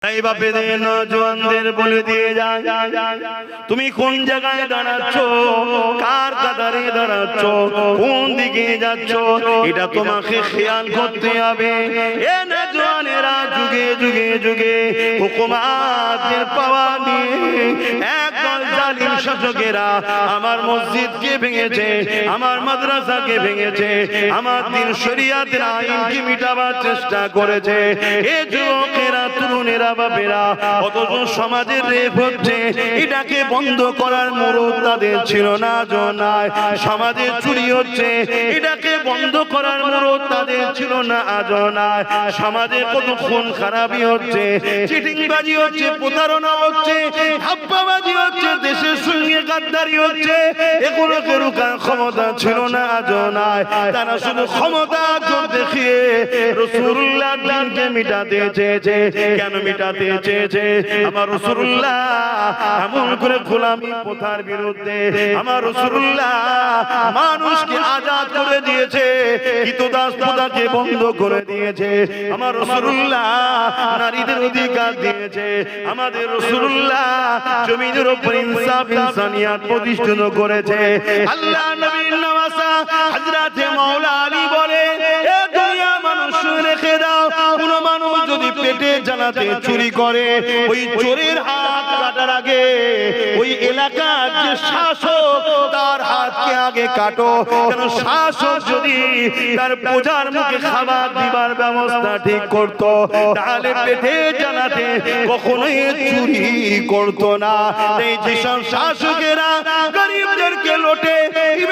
এই বাপেদের নওজওয়ানদের বলে দিয়ে যায়, তুমি কোন জায়গায় দাঁড়াচ্ছ, কার কাতারে দাঁড়াচ্ছ, কোন দিকে যাচ্ছ, এটা তোমাকে খেয়াল করতে হবে। এ নওজওয়ানেরা যুগে যুগে যুগে হুকুমাতের পাওয়া নিয়ে একদল জালিম শাসকেরা আমার মসজিদকে ভেঙেছে, আমার মাদ্রাসাকে ভেঙেছে, আমার দিন শরিয়াতের আইনকে মিটাবার চেষ্টা করেছে। এ যুবকেরা, তরুণেরা, বাপেরা, অথচ সমাজের রেপ হচ্ছে, এটাকে বন্ধ করার মুরুদ তাদের ছিল না। জনায় সমাজে চুরি হচ্ছে, এটাকে বন্ধ করার মুরুদ তাদের ছিল না। আজনায় সমাজে কত খুন খারাপি হচ্ছে, চিটিংবাজি হচ্ছে, প্রতারণা হচ্ছে, ধাপ্পাবাজি হচ্ছে, দেশের সঙ্গে গাদ্দারি হচ্ছে, এগুলোকে রুখার ক্ষমতা ছিল না। আজনায় তারা শুধু ক্ষমতা জোর দেখিয়ে রাসূলুল্লাহ দিনকে মিটাতে চেয়েছে। কেন মিটাতে চেয়েছে? আমার রাসূলুল্লাহ এমন করে গোলামি প্রথার বিরুদ্ধে, আমার রাসূলুল্লাহ মানুষকে আজাদ করে দিয়েছে, কৃতদাস প্রথাকে বন্ধ করে দিয়েছে, আমার রাসূলুল্লাহ নারীদের অধিকার দিয়েছে, আমাদের রাসূলুল্লাহ জমিনের উপর ইনসাফ ইনসানিয়াত প্রতিষ্ঠিত করেছে। আল্লাহ নবীর নওয়াসা হযরতে মাওলা আলী বলে, এ দুনিয়া মানুষ রেখে দাও, কোন মানুষ যদি পেটে জানাতে চুরি করে, ওই চোরের হাত কাটার আগে ওই এলাকার যে শাসক তার হাতকে আগে কাটো। কেন শাসক যদি তার প্রজার মুখে খাবার দিবার ব্যবস্থা ঠিক করত, তাহলে পেটে জানাতে কখনোই চুরি করত না। এই যেসব শাসকেরা গরিবদেরকে লোটে,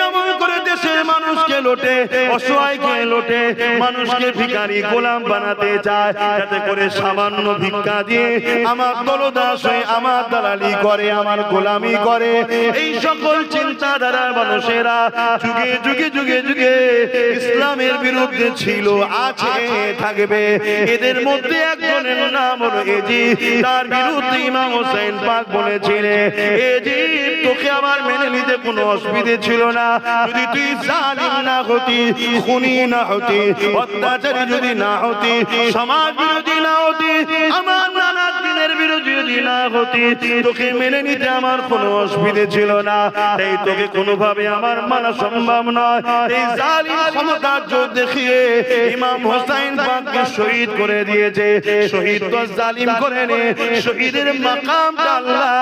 এমন করে দেশের মানুষকে লোটে, অসহায়কে লোটে, মানুষকে ভিখারি গোলাম বানাতে চায়, যাতে করে সামান্য ভিক্ষা দিয়ে আমার দলদাস হয়ে আমার দালালি করে, আমার গোলামি করে। এই সকল চিন্তাধারার মানুষেরা যুগে যুগে যুগে যুগে ইসলামের বিরুদ্ধে ছিল, আছে, থাকবে। এদের মধ্যে একজনের নাম হলো এজিদ। তার বিরুদ্ধে ইমাম হোসেন পাক বলেছিলেন, এজিদ তোকে আমার মেনে নিতে কোনো অসুবিধে ছিল না, যদি তুই জালিম না হতি, খুনি না হতি, অত্যাচারী যদি না হতি, সমাজ বিরোধী না হতি, আমার নানা দিনের বিরোধী যদি না হতি, তোকে মেনে নিতে আমার কোনো অসুবিধে ছিল না। তাই তোকে কোনোভাবে আমার মানা সম্ভব নয়। এই জালিম ক্ষমতার জোর দেখিয়ে ইমাম হোসেন পাককে শহীদ করে দিয়েছে। শহীদ তো জালিম করে নে, শহীদের মাকামটা আল্লাহ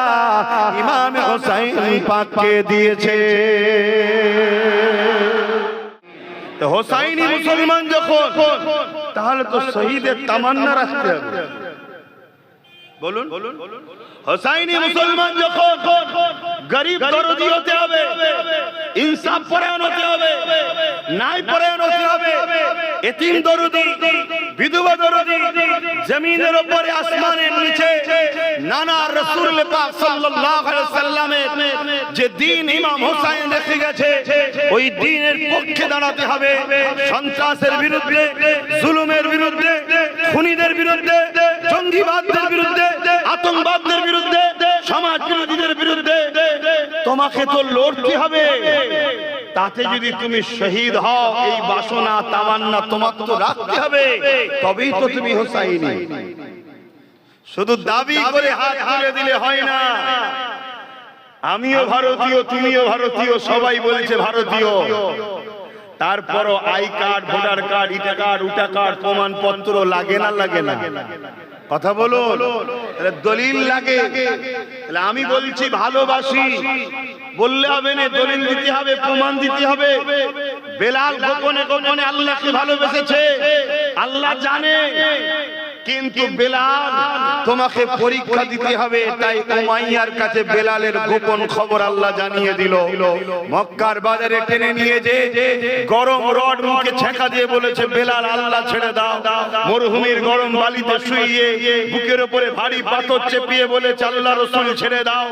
ইমাম হোসেন পাককে দিয়েছে। তো হোসাইনি মুসলমান যখন, তাহলে তো শহীদের তামান্না রাখতে হবে। বলুন, হোসাইনি মুসলমান যখন, গরিব দরদি হতে হবে, ইনসাফ পরায়ণ হতে হবে, ন্যায় পরায়ণ হতে হবে, এতিম দরদি, বিধবা দরদি, জমিনের উপরে আসমানের নিচে নানা রাসূল পাক সাল্লাল্লাহু আলাইহি সাল্লামের যে দ্বীন ইমাম হোসেন রেখে গেছে, ওই দ্বীনের পক্ষে দাঁড়াতে হবে। সন্ত্রাসের বিরুদ্ধে, জুলুমের বিরুদ্ধে, খুনিদের বিরুদ্ধে, জঙ্গিবাদদের বিরুদ্ধে, আতঙ্কবাদদের বিরুদ্ধে, সমাজ বিরোধীদের বিরুদ্ধে তোমাকে তো লড়তে হবে। তাতে যদি তুমি শহীদ হও, এই বাসনা তামান্না তোমাকে তো রাখতে হবে, তবেই তো তুমি হোসাইনি। শুধু দাবি করে হাত তুলে দিলে হয় না। আমিও ভারতীয়, তুমিও ভারতীয়, সবাই বলছে ভারতীয়, তারপরও আই কার্ড, ভোটার কার্ড, ইটা কার্ড, উটা কার্ড, প্রমাণপত্র লাগে না? লাগে না? কথা বলো, দলিল লাগে। আমি বলছি ভালোবাসি বললে হবে না, দলিল দিতে হবে, প্রমাণ দিতে হবে। বেলাল গোপনে গোপনে আল্লাহকে ভালোবেসেছে, আল্লাহ জানে, কিন্তু বেলাল তোমাকে পরীক্ষা দিতে হবে। তাই উমাইয়ার কাছে বেলালের গোপন খবর আল্লাহ জানিয়ে দিল। মক্কার বাজারে টেনে নিয়ে যে গরম রড মুখে ছেঁকা দিয়ে বলেছে, বেলাল আল্লাহ ছেড়ে দাও। মরুভূমির গরম বালিতে শুইয়ে বুকের উপরে ভারী পাথর চেপিয়ে বলেছে, আল্লাহ রাসূল ছেড়ে দাও।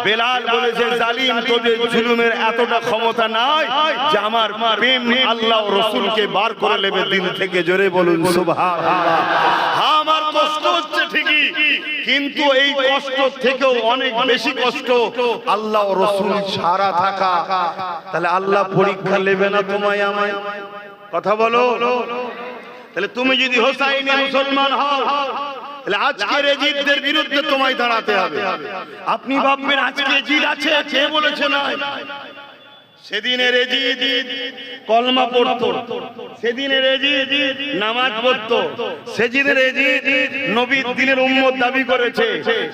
বেলাল বলেছে, জালিম, তোদের জুলুমের এতটা ক্ষমতা নাই যে আমার প্রেম আল্লাহ ও রাসূলকে বার করে নেবে দিল থেকে। জোরে বলুন সুবহানাল্লাহ। আমার কষ্ট হচ্ছে ঠিকই, কিন্তু এই কষ্ট থেকেও অনেক বেশি কষ্ট আল্লাহ ও রাসূল ছাড়া থাকা। তাহলে আল্লাহ পরীক্ষা নেবে না তোমায় আমায়? কথা বলো। তাহলে তুমি যদি হোসাইনি মুসলমান হও, আজকের এজিদদের বিরুদ্ধে তোমায় দাঁড়াতে হবে। আপনি ভাববেন আজকে এজিদ আছে, কে বলেছে না? সেদিনের এজিদ কলমা পড়তো, সেদিনের এজিদ নামাজ পড়তো, সেদিনের এজিদ নবীর দিনের উম্মত দাবি করেছে,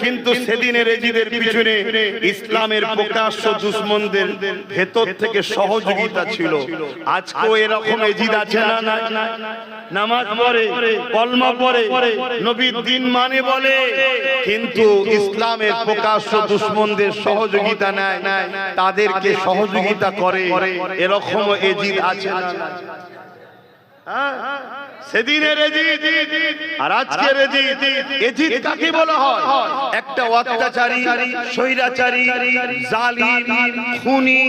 কিন্তু সেদিনের এজিদের পিছনে ইসলামের প্রকাশ্য দুশমনদের ভেতর থেকে সহযোগিতা ছিল। আজকেও এরকম এজিদ আছে না? নামাজ পড়ে, কলমা পড়ে, নবীর দিন মানে বলে, কিন্তু ইসলামের প্রকাশ্য দুশমনদের সহযোগিতা নেয়, তাদেরকে সহযোগিতা করে, এরকম এজিদ আছে না? সেদিনের এজিদ আর আজকের এজিদ, এজিদ কাকে বলা হয়? একটা অত্যাচারী, স্বৈরাচারী, জালিম, খুনি,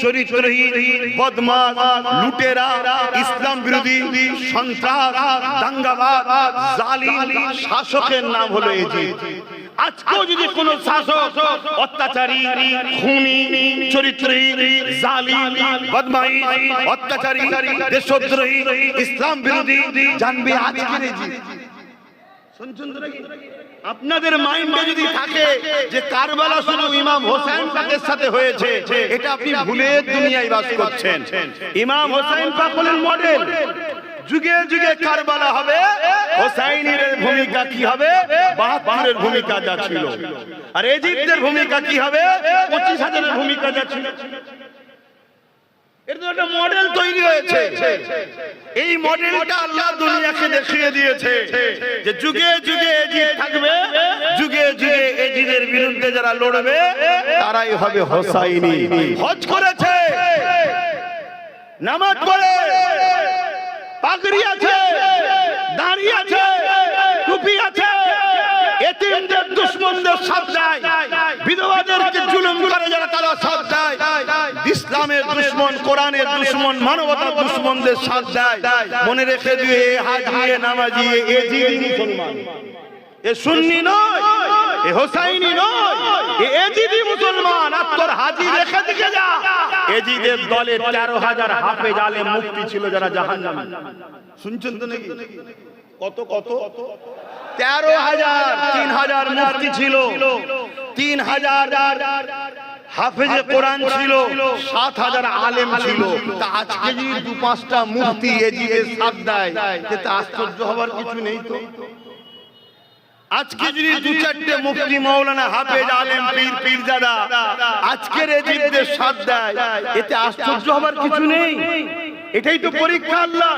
চরিত্রহীন, বদমাশ, লুটেরা, ইসলাম বিরোধী, সন্ত্রাস, দাঙ্গাবাজ, জালিম শাসকের নাম হলো এজিদ। আজকেও যদি কোন শাসক অত্যাচারী, খুনি, চরিত্রহীন, জালিম, বদমাইশ, অত্যাচারী, দেশদ্রোহী, ইসলাম বিরোধী, জানবে আজকের এজিদ। শুনছেন তো নাকি? আপনাদের মাইন্ডে যদি থাকে যে কারবালা শুধু ইমাম হোসেন পাকের সাথে হয়েছে, এটা আপনি ভুলে দুনিয়ায় বাস করছেন। ইমাম হোসেন পাক হলেন মডেল। যুগে যুগে কারবালা হবে, হোসাইনের ভূমিকা কি হবে? ৭২-এর ভূমিকা যা ছিল। আর এজিদের ভূমিকা কি হবে? ২৫,০০০-এর ভূমিকা যা ছিল। এর তো একটা মডেল তৈরি হয়েছে। এই মডেলটা আল্লাহ দুনিয়াকে দেখিয়ে দিয়েছে যে যুগে যুগে এজিদ থাকবে, যুগে যুগে এজিদের বিরুদ্ধে যারা লড়বে তারাই হবে হোসাইনি। হজ করেছে, নামাজ পড়ে, পাগড়ি আছে, দাড়ি আছে, টুপি আছে, এতিমদের দুশমনদের সাথ দেয়, বিধবাদেরকে জুলুম করে যারা তারা সাথ দেয়, ইসলামের দুশমন, কোরআনের দুশমন, মানবতার দুশমনদের সাথ দেয়। মনে রেখে দিয়ে হাজি নামাজি এজিদি মুসলমান, এ সুন্নি নয়, এ হোসাইনি নয়, এ এজিদি মুসলমান। আর তোর হাজি রেখে দিকে যা, এজিদের দলে ১৩,০০০ হাফেজ আলেম মুফতি ছিল যারা জাহান্নামী। শুনছেন তো নাকি? কত কত? ১৩,০০০, ৩,০০০ মুফতি ছিল, ৩,০০০ হাফেজে কোরআন ছিল, ৭,০০০ আলেম ছিল। তা আজকে যদি ২-৫টা মুফতি এজিদের সাথ দেয়, এতে আশ্চর্য হবার কিছু নেই তো। আজকে যদি ২-৪টে মুফতি, মাওলানা, হাফেজ, আলেম, পীর, পীরজাদা আজকের এজিদের সাথ দেয়, এতে আশ্চর্য হবার কিছু নেই। এটাই তো পরীক্ষা আল্লাহ।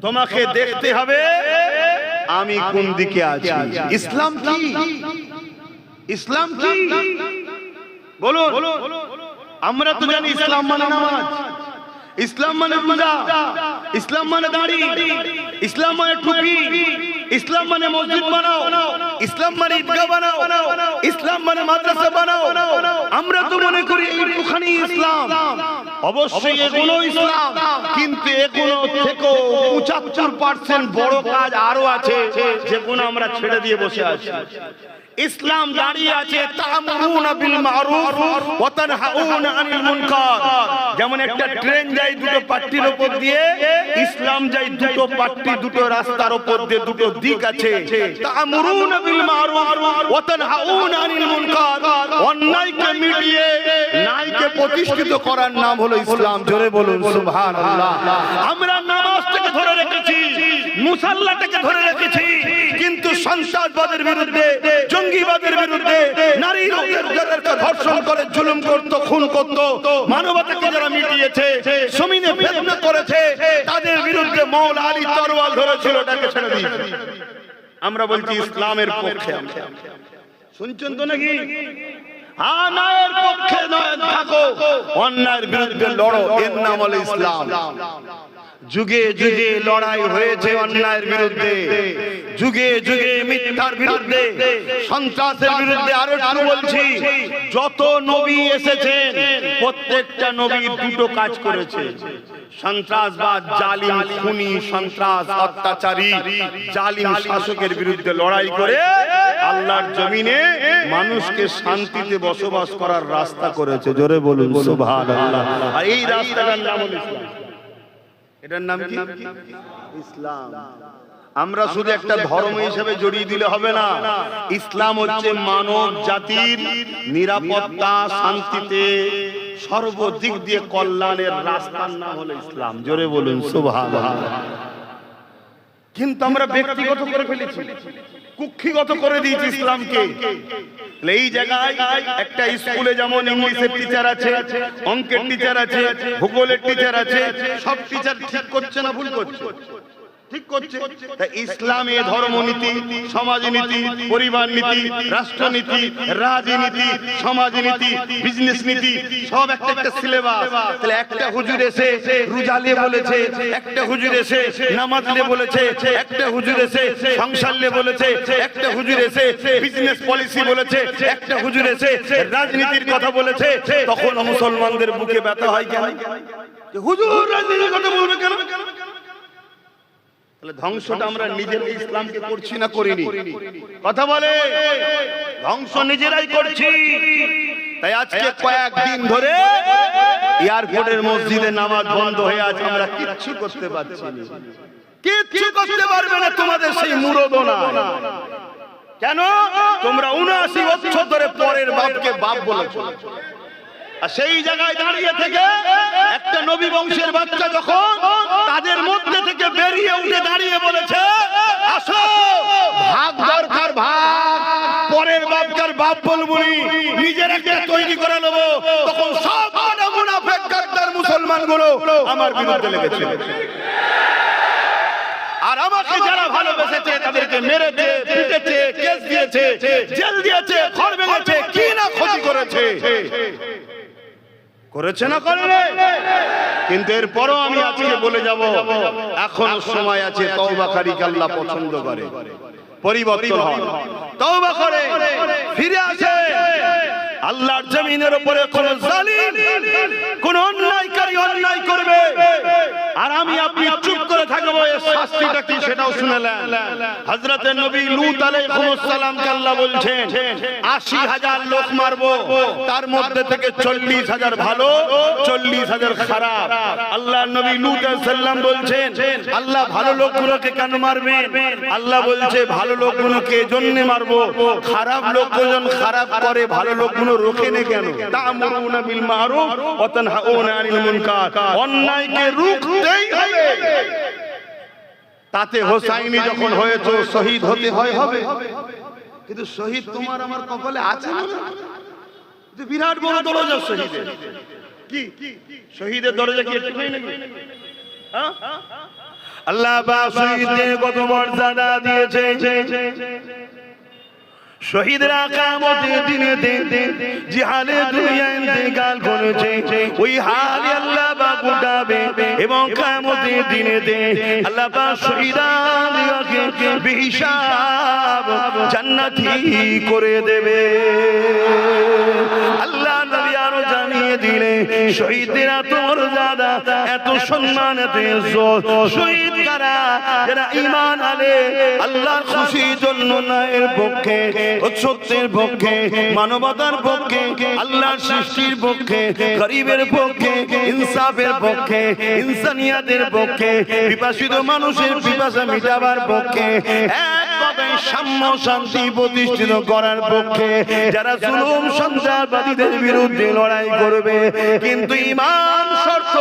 তোমাকে দেখতে হবে আমি কোন দিকে আছি। ইসলাম কি? ইসলাম কি বলুন? আমরা তো জানি ইসলাম মানে নামাজ, ইসলাম মানে রোজা, ইসলাম মানে দাড়ি, ইসলাম মানে টুপি, ইসলাম মানে মসজিদ বানাও, ইসলাম মানে ঈদগাহ বানাও, ইসলাম মানে মাদ্রাসা বানাও। আমরা তো মনে করি এইটুখানি ইসলাম। অবশ্যই এগুলো ইসলাম, কিন্তু এগুলো থেকেও ৭৫% বড় কাজ আরো আছে, যেগুলো আমরা ছেড়ে দিয়ে বসে আছি। ইসলাম দাঁড়িয়ে আছে তা'মুরুনা বিল মা'রুফ ওয়া তানহাউনা আনিল মুনকার। যেমন একটা ট্রেন যায় দুটো পাট্টির উপর দিয়ে, ইসলাম যায় দুটো পাট্টি, দুটো রাস্তার উপর দিয়ে, দুটো দিক আছে। তা'মুরুনা বিল মা'রুফ ওয়া তানহাউনা আনিল মুনকার। অন্যায়কে মিটিয়ে ন্যায়কে প্রতিষ্ঠিত করার নাম হলো ইসলাম। জোরে বলুন সুবহানাল্লাহ। আমরা নামাজটাকে ধরে রেখেছি, মুসাল্লাটাকে ধরে রেখেছি, কিন্তু সন্ত্রাসবাদের বিরুদ্ধে, জঙ্গিবাদের বিরুদ্ধে, নারীর উপর ধর্ষণ করে জুলুম করত, খুন করত, মানবতাকে যারা মিটিয়েছে, জমিনে ফিতনা করেছে, তাদের বিরুদ্ধে মাওলা আলী তরোয়াল ধরেছিল, তাকে ছেড়ে দিয়েছে। আমরা বলছি ইসলামের পক্ষে। শুনছেন তো নাকি? ন্যায়ের পক্ষে থাকো, অন্যায়ের বিরুদ্ধে লড়ো, এর নাম হলো ইসলাম। যুগে যুগে লড়াই হয়েছে অন্যায়ের বিরুদ্ধে, যুগে যুগে মিথ্যার বিরুদ্ধে, সন্ত্রাসের বিরুদ্ধে। আরো একটু বলছি, যত নবী এসেছেন প্রত্যেকটা নবী দুটো কাজ করেছে। সন্ত্রাসবাদ, জালিম, খুনি, সন্ত্রাস, অত্যাচারী, জালিম শাসকের বিরুদ্ধে লড়াই করে আল্লাহর জমিনে মানুষকে শান্তিতে বসবাস করার রাস্তা করেছে। জোরে বলুন সুবহানাল্লাহ। আর এই রাস্তাটার নাম হলো ইসলাম। এটার নাম কি? ইসলাম। আমরা শুধু একটা ধর্ম হিসেবে জড়িয়ে দিলে হবে না। ইসলাম হচ্ছে মানব জাতির নিরাপত্তা, শান্তিতে সর্বদিক দিয়ে কল্যাণের রাস্তার নাম হলো ইসলাম। জোরে বলুন সুবহানাল্লাহ। কিন্তু আমরা ব্যক্তিগত করে ফেলেছি, কুক্ষিগত করে দিয়েছি ইসলামকে। এই জায়গায় একটা স্কুলে যেমন ইংলিশের টিচার আছে, অঙ্কের টিচার আছে, ভূগোলের টিচার আছে, সব টিচার ঠিক করছে না ভুল করছে? ঠিক করছে। তাই ইসলামে ধর্মনীতি, সমাজনীতি, পরিবার নীতি, রাষ্ট্রনীতি, রাজনীতি, সমাজনীতি, বিজনেস নীতি সব একটা একটা সিলেবাস। তাহলে একটা হুজুর এসে রোজালে বলেছে, একটা হুজুর এসে নামাজলে বলেছে, একটা হুজুর এসে সংসারলে বলেছে, একটা হুজুর এসে বিজনেস পলিসি বলেছে, একটা হুজুর এসে রাজনীতির কথা বলেছে। তখন মুসলমানদের বুকে ব্যথা হয় কেন? হুজুর রাজনীতির কথা বলবে কেন? তাহলে ধ্বংসটা আমরা নিজের ইসলামকে করছি না করিনি? কথা বলে, ধ্বংস নিজেরাই করছি। তাই আজকে কয়েকদিন ধরে এয়ারপোর্টের মসজিদে নামাজ বন্ধ হয়ে আছে, আমরা কিচ্ছু করতে পারছি না। কিচ্ছু করতে পারবে না তোমাদের সেই মুরদনা। কেন? তোমরা 79 বছর ধরে পরের বাপকে বাপ বলেছো। আর সেই জায়গায় দাঁড়িয়ে থেকে একটা নবী বংশের বাচ্চা যখন তাদের মধ্যে থেকে বেরিয়ে উঠে দাঁড়িয়ে বলেছে, আসো ভাগ দরকার ভাগ, পরের বাপকার বাপ বলবো নি, নিজের একটা তৈরি করে নেবো, তখন সব মুনাফিক গাদ্দার মুসলমানগুলো আমার বিরুদ্ধে লেগেছে। আর আমাকে যারা ভালোবেসেছে তাদেরকে মেরেছে, পিটেছে, কেস দিয়েছে, জেল দিয়েছে, ঘর ভেঙেছে, কি না ক্ষতি করেছে। করেছে না করে? কিন্তু এরপরও আমি আজকে বলে যাব, এখনো সময় আছে। তওবাকারীকে আল্লাহ পছন্দ করে, পরিবর্তন হয়, তওবা করে ফিরে আসে। আল্লাহর জমিনের উপরে কোন জালিম, কোন অন্যায়কারী অন্যায় করবে আর আমি আপনি চুপ করে থাকবো, এর শাস্তিটা কি সেটাও শুনলেন। হযরত নবী লূত আলাইহিস সালামকে আল্লাহ বলছেন ৮০,০০০ লোক মারবো, তার মধ্যে থেকে ৪০,০০০ ভালো, ৪০,০০০ খারাপ। আল্লাহর নবী লূত আলাইহিস সালাম বলছেন, আল্লাহ ভালো লোকগুলোকে কেন মারবেন? আল্লাহ বলছে ভালো লোকগুলোকে এজন্য মারবো, খারাপ লোকজন খারাপ করে, ভালো লোকগুলো রোখেনে কেন? তা'মুরুনা বিল মারুফ ওয়া তানহাউনা আনিল মুনকার। অন্যায়কে রুখতেই হবে। তাতে হোসাইনি যখন হয়েছে শহীদ হতে হয় হবে, কিন্তু শহীদ তোমার আমার কপালে আছে না? যে বিরাট বড় দরজা শহীদের। কি শহীদের দরজা কি একটু নাকি? হ্যাঁ, আল্লাহ পাক শহীদদের কত মর্যাদা দিয়েছে। শহীদরা কিয়ামতের দিনে জিহাদে দুনিয়ায় ইন্তেকাল করেছে, ওই হালে আল্লাহ পাক উঠাবে এবং কিয়ামতের দিনে আল্লাহ পাক শহীদদেরকে বেহিসাব জান্নাতি করে দেবে। আল্লাহ নবী আরো জানিয়ে দিলে শহীদদের এত মর্যাদা, এত সম্মান, এত ইজ্জত। শহীদ কারা? যারা ঈমান আনে, আল্লাহর খুশির জন্য ন্যায়ের পক্ষে, সত্যের পক্ষে, মানবতার পক্ষে, আল্লাহর সৃষ্টির পক্ষে, গরিবের পক্ষে, ইনসাফের পক্ষে, ইনসানিয়াতের পক্ষে, পিপাসিত মানুষের পিপাসা মিটাবার পক্ষে, একভাবে সাম্য শান্তি প্রতিষ্ঠিত করার পক্ষে, যারা জুলুম সন্ত্রাসবাদীদের বিরুদ্ধে লড়াই করবে। কিন্তু ঈমান শর্ত,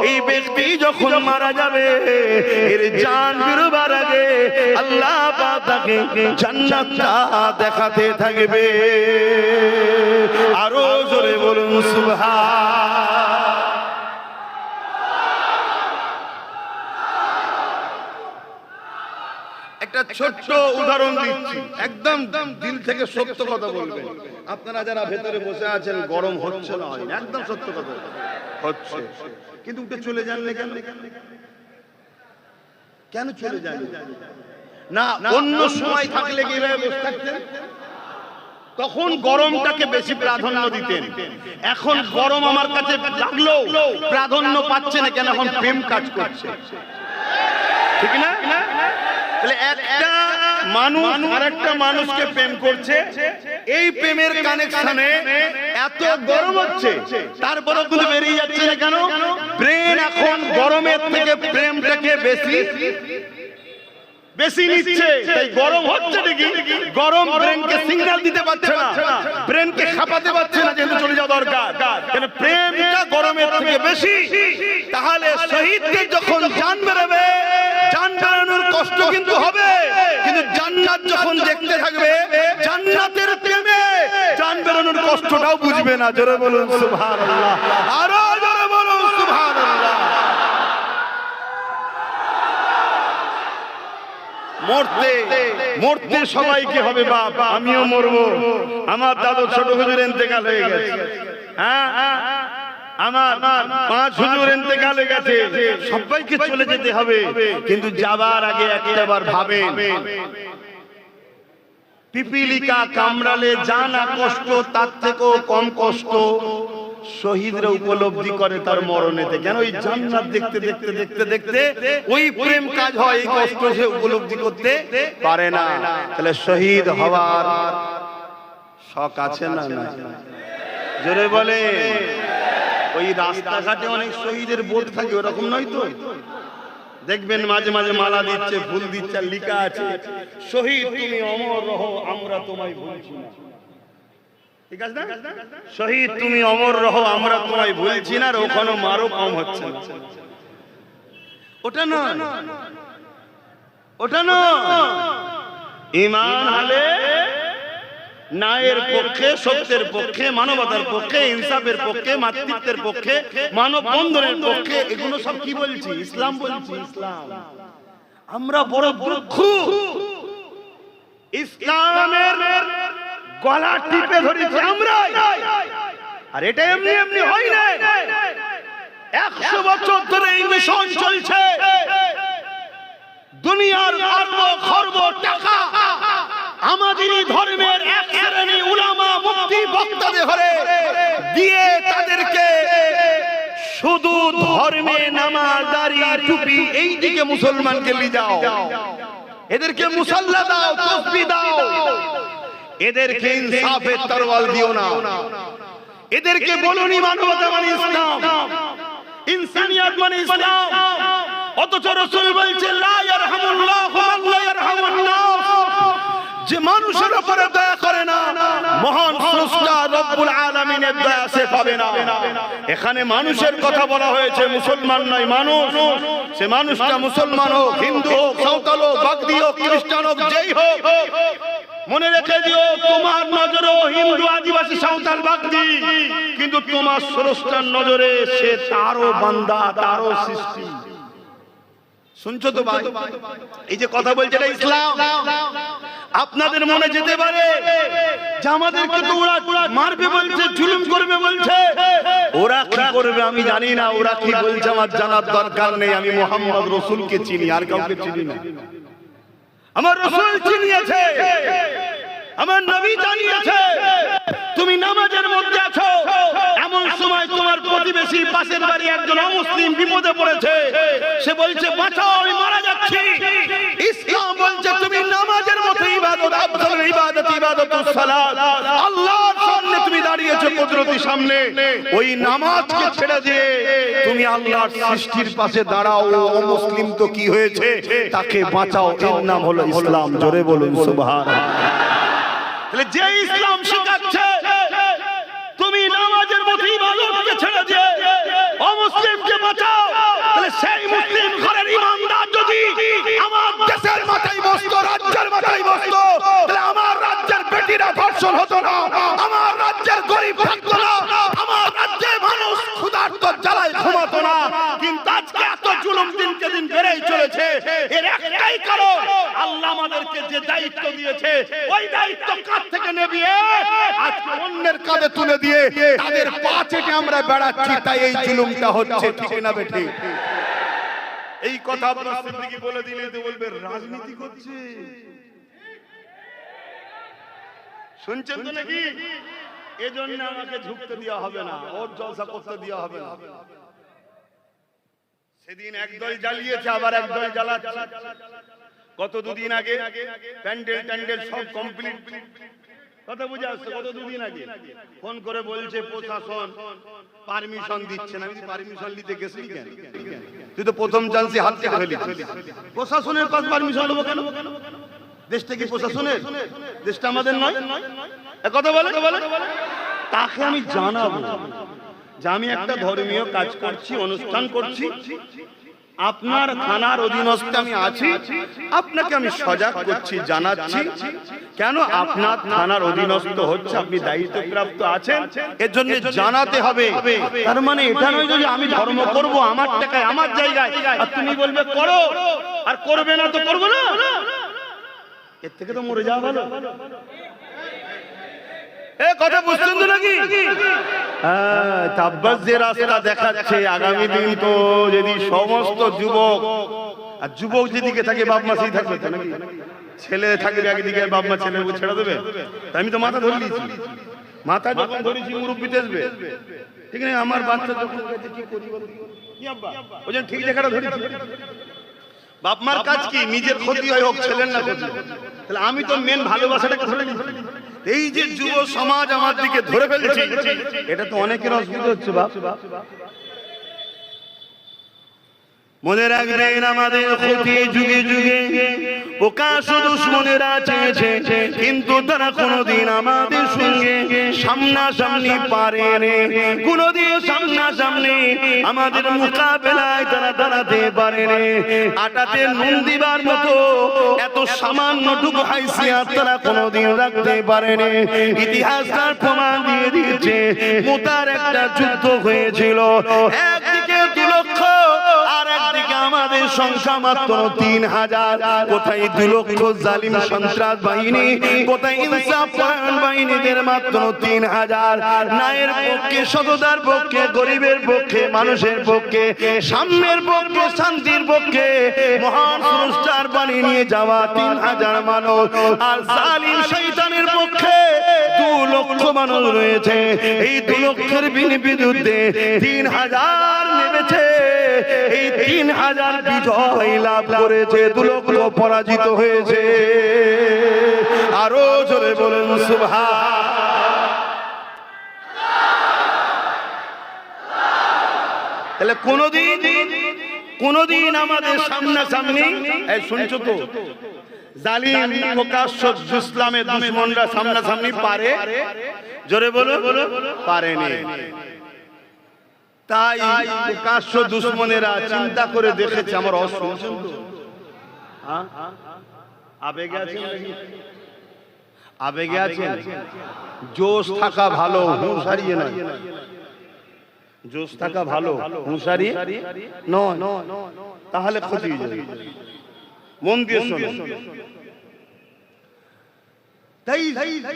এই ব্যক্তি যখন মারা যাবে, এর জান বেরোবার আগে আল্লাহ পাক তাকে জান্নাতটা দেখাতে থাকবে। আরো জোরে বলুন সুবহান। একটা ছোট্ট উদাহরণ দিচ্ছি, একদম দিল থেকে সত্য কথা বলবেন। আপনারা যারা ভেতরে বসে আছেন, গরম হচ্ছে না? হয় একদম সত্য কথা হচ্ছে, কিন্তু উঠে চলে যান কেন? কেন চলে যান না? অন্য সময় থাকলে কি এভাবে বসে থাকতেন? তখন গরমটাকে বেশি প্রাধান্য দিতেন। এখন গরম আমার কাছে লাগলো, প্রাধান্য পাচ্ছে না কেন? এখন প্রেম কাজ করছে, ঠিক না? তাহলে একটা মানুষ আরেকটা মানুষকে প্রেম করছে, এই প্রেমের কানেকশনে এত গরম হচ্ছে, তারপরে কিন্তু বেরিয়ে যাচ্ছে না কেন? ব্রেন এখন গরমের থেকে প্রেমটাকে বেশি বেশি নিচ্ছে, তাই গরম হচ্ছে নাকি, গরম ব্রেনকে সিগন্যাল দিতে পারছে না, ব্রেনকে খাপাতে পারছে না, যেহেতু চলে যাওয়া দরকার। কেন প্রেমটা গরমের থেকে বেশি। তাহলে শহীদকে যখন জান বেরোবে, জান বেরোনোর কষ্ট কিন্তু হবে, কিন্তু জান্নাত যখন দেখতে থাকবে, জান্নাতের প্রেমে জান বেরোনোর কষ্টটাও বুঝবে না। জোরে বলুন সুবহানাল্লাহ, আরো জোরে বলুন সুবহানাল্লাহ। মরতে মরতে সবাইকে হবে বাপ, আমিও মরবো। আমার দাদু ছোট হুজুর ইন্তেকাল হয়ে গেছে, হ্যাঁ আমার 5 হুজুর ইন্তেকাল হয়ে গেছে, সবাইকে চলে যেতে হবে। কিন্তু যাবার আগে একটাবার ভাবেন, পিপিলিকা কামড়ালে জানা কষ্ট, তার থেকেও কম কষ্ট শহীদরা উপলব্ধি করে তার মরণেতে। কেন? ওই জান্নাত দেখতে দেখতে দেখতে দেখতে ওই প্রেম কাজ হয়, এই কষ্ট সে উপলব্ধি করতে পারে না। তাহলে শহীদ হওয়ার শখ আছে না? না, জোরে বলে। ওই রাস্তাঘাটে অনেক শহীদের বোর্ড থাকে, ওরকম নয় তো? দেখবেন মাঝে মাঝে মালা দিচ্ছে, ফুল দিচ্ছে, লেখা আছে শহীদ তুমি অমর রহো, আমরা তোমায় ভুলছি না। ঠিক আছে না? শহীদ তুমি অমর রহো, আমরা তোমায় ভুলছি না। ওখানে মারও কম হচ্ছে না। ওটা না, ওটা না। ঈমান হলে ন্যায়ের পক্ষে, সত্যের পক্ষে, মানবতার পক্ষে, ইনসাফের পক্ষে, মাতৃত্বের পক্ষে, মানব বন্ধনের পক্ষে। এগুলো সব কি বলছি? ইসলাম বলছি, ইসলাম। আমরা বড় দুঃখ, ইসলামের গলা টিপে ধরেছি আমরা। আর এটা এমনি এমনি হয় না, 100 বছর ধরে এই মিশন চলছে। দুনিয়ার অর্ব খর্ব টাকা আমাদেরই ধর্মের এক শ্রেণী উলামা মুফতি বক্তাদের ঘরে দিয়ে তাদেরকে শুধু ধর্মে নামাজ, দাড়ি, টুপি এই দিকে মুসলমানকে নিয়ে যাও, এদেরকে মুসাল্লা দাও, তাসবিহ দাও, এদেরকে ইনসাফের তরওয়াল দিও না, এদেরকে বলুনি মানবতা মানে ইসলাম, ইনসানিয়ত মানে ইসলাম। অথচ রাসূল বলছেন লা ইয়ারহামুল্লাহু মান লা ইয়ারহামুন নাস, যে মানুষের উপরে দয়া করে না, মহান স্রষ্টা রব্বুল আলামিনের দয়া সে পাবে না। এখানে মানুষের কথা বলা হয়েছে, মুসলমান নয়, মানুষ। সে মানুষটা মুসলমান হোক, হিন্দু হোক, সাঁওতাল হোক, বাগদি হোক, খ্রিস্টান হোক, যেই হোক, মনে রেখে দিও তোমার নজরে হিন্দু, আদিবাসী, সাঁওতাল, বাগদি, কিন্তু তোমার স্রষ্টার নজরে সে তারও বান্দা, তারও সৃষ্টি। শুনছো তো ভাই? এই যে কথা বলছে এটা ইসলাম। আপনাদের মনে যেতে পারে যে আমাদেরকে তো ওরা মারবে বলছে, জুলুম করবে বলছে। ওরা কি করবে আমি জানি না, ওরা কি বলছে আমার জানার দরকার নেই। আমি মুহাম্মদ রাসূলকে চিনি, আর কাউকে চিনি না। আমার রাসূল চিনিয়েছে, আমার নবী জানিয়েছে। তুমি নামাজের মধ্যে আছো, এমন সময় তোমার প্রতিবেশী পাশের বাড়ি একজন অমুসলিম বিপদে পড়েছে, সে বলছে বাঁচাও, আমি মারা যাচ্ছি। ইসলাম বলছে তুমি নামাজের মতো ইবাদত, আফজালুল ইবাদত ইবাদাতুস সালাত, আল্লাহর সামনে তুমি দাঁড়িয়েছো কুদরতির সামনে, ওই নামাজকে ছেড়ে দিয়ে তুমি আল্লাহর সৃষ্টির পাশে দাঁড়াও। অমুসলিম তো কি হয়েছে, তাকে বাঁচাও, এর নাম হলো ইসলাম। জোরে বলুন সুবহানাল্লাহ। তাহলে যে ইসলাম শেখাচ্ছে তুমি নামাজের মতো ইবাদতকে ছেড়ে দিয়ে অমুসলিমকে বাঁচাও, তাহলে সেই মুসলিম ঘরের ইমানদার যদি আমার দেশের মাথায় বসতো, রাজ্যের মাথায় বসতো, তাহলে আমার রাজ্যের বেটিরা ধর্ষণ হতো না, আমার রাজ্যের গরিব থাকতো না, আমার রাজ্যের মানুষ ক্ষুধার্ত জ্বালায় ঘুমাতো না। কিন্তু আজকে এত জুলুম দিনকে দিন বেড়েই চলেছে। এর একটাই কারণ, আল্লাহ আমাদেরকে যে দায়িত্ব দিয়েছে, ওই দায়িত্ব কাঁধ থেকে নেবিয়ে আজকে অন্যের কাঁধে তুলে দিয়ে তাদের পা চেটে আমরা বেড়াচ্ছি, তাই এই জুলুমটা হচ্ছে। ঠিক না বেঠিক? এই কথা আপনার সিদ্দিকী বলে দিলে তো বলবে রাজনীতি করছে। শুনছেন তো নাকি? এজন্য আমাকে ঝুঁকতে দেওয়া হবে না, ওর জলসা করতে দেওয়া হবে না। সেদিন একদল জ্বালিয়েছে, আবার একদল জ্বালাচ্ছে। গত দুদিন আগে প্যান্ডেল ট্যান্ডেল সব কমপ্লিট, কথা বুঝে আসছে? কত দুদিন আগে ফোন করে বলছে প্রশাসন পারমিশন দিচ্ছে না। আমি পারমিশন নিতে গেছিলি কেন? তুই তো প্রথম চান্সে হাত থেকে ফেলি। প্রশাসনের কাছে পারমিশন নেবো কেন? দেশটা কি প্রশাসনের? দেশটা আমাদের নয়? কথা বলে তাকে আমি জানাবো যে আমি একটা ধর্মীয় কাজ করছি, অনুষ্ঠান করছি, আপনার থানার অধীনস্থ আমি আছি, আপনাকে আমি সজাগ করছি, জানাচ্ছি কেন আপনার থানার অধীনস্থ হচ্ছে, আপনি দায়িত্বপ্রাপ্ত আছেন, এর জন্য জানাতে হবে। তার মানে এটা নয় যে আমি ধর্ম করব আমার টাকায় আমার জায়গায়, আর তুমি বলবে করো আর করবে না তো করবো না, এর থেকে তো মরে যাওয়া ভালো। কথা বুঝছেন তো নাকি? তাব্বাস যে রাস্তা দেখাচ্ছে আগামী দিন, তো যদি সমস্ত যুবক, আর যুবক যেদিকে থাকে বাপ মা সেই থাকবে নাকি? ছেলে থাকবে একদিকে, বাপ মা ছেলে ছেড়ে দেবে? আমি তো মাথা ধরে নিয়েছি, মাথা যখন ধরেছি মুরব্বি আসবে, ঠিক আছে? আমার বাচ্চা যখন কি করি ওই জন্য ঠিক জায়গাটা ধরেছি। বাপ মার কাজ কি? নিজের ক্ষতি হয় হোক, ছেলের না ক্ষতি। তাহলে আমি তো মেন ভালোবাসাটাকে ধরে নিয়েছি। এই যে যুব সমাজ আমার দিকে ধরে ফেলেছে, এটা তো অনেকের অসুবিধা হচ্ছে। বাপ মনে রাখবেন, আমাদের ক্ষতি যুগে যুগে প্রকাশ দুশ্মনেরা চেয়েছে, কিন্তু তারা কোনোদিন আমাদের সঙ্গে সামনাসামনি পারেনি, কোনোদিন সামনাসামনি আমাদের মোকাবেলায় তারা দাঁড়াতে পারেনি। আটাতে নুন দিবার মতো এত সামান্যটুকু হাইসিয়াত তারা কোনোদিন রাখতে পারেনি। ইতিহাস তার প্রমাণ দিয়ে দিয়েছে। মুতার একটা যুদ্ধ হয়েছিল, একদিকে 2 লক্ষ, আর একদিকে আমাদের সংখ্যা মাত্র 3000। কোথায় 2 লক্ষ জালিম সন্ত্রাস বাহিনী, কোথায় ইনসাফ পরায়ণ বাহিনীদের মাত্র 3000। ন্যায়ের পক্ষে, সততার পক্ষে, গরিবের পক্ষে, মানুষের পক্ষে, সাম্যের পক্ষে, শান্তির পক্ষে মহান স্রষ্টার বাণী নিয়ে যাওয়া 3000 মানুষ, আর জালিম শয়তানের পক্ষে 2 লক্ষ মানুষ রয়েছে। এই 2 লক্ষের বিরুদ্ধে 3000 নেমেছে। এই 3000 বিজয় লাভ করেছে, 2 লক্ষ পরাজিত হয়েছে। আরো জোরে বলেন সুবহান। তাহলে কোনদিন আমাদের সামনাসামনি, শুনছো তো, জালিম প্রকাশ্য ইসলামের দুশমনরা সামনাসামনি পারে? জোরে বলো, পারেনি। তাই প্রকাশ্য দুশমনেরা চিন্তা করে দেখেছে আমার অসুবিধা। আবেগে আছে, জোশ থাকা ভালো, হুঁশ হারিয়ে নয়। জোশ থাকা ভালো, হুঁশ হারিয়ে নয়, তাহলে ক্ষতি হয়ে যাবে। মন দিয়ে শোনো। তাই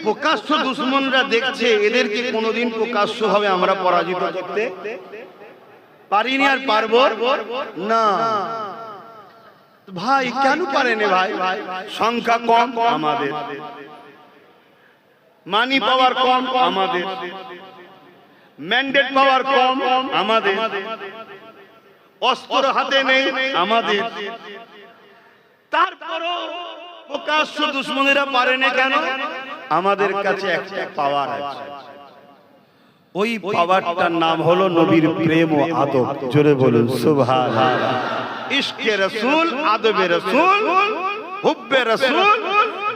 প্রকাশ্য দুশমনরা দেখছে এদেরকে কোনোদিন প্রকাশ্য ভাবে আমরা পরাজিত করতে পারিনি, আর পারবো না। ভাই কেন পারেনি? ভাই সংখ্যা কম আমাদের, মানি পাওয়ার কম আমাদের, ম্যান্ডেট পাওয়ার কম আমাদের, অস্ত্র হাতে নেই আমাদের, তারপরও প্রকাশ্য দুশমনেরা পারেনি কেন? আমাদের কাছে একটা পাওয়ার আছে, ওই পাওয়ারটার নাম হলো নবীর প্রেম ও আদব। জোরে বলুন সুবহানাল্লাহ। ইশকে রাসূল, আদবে রাসূল, হুব্বে রাসূল,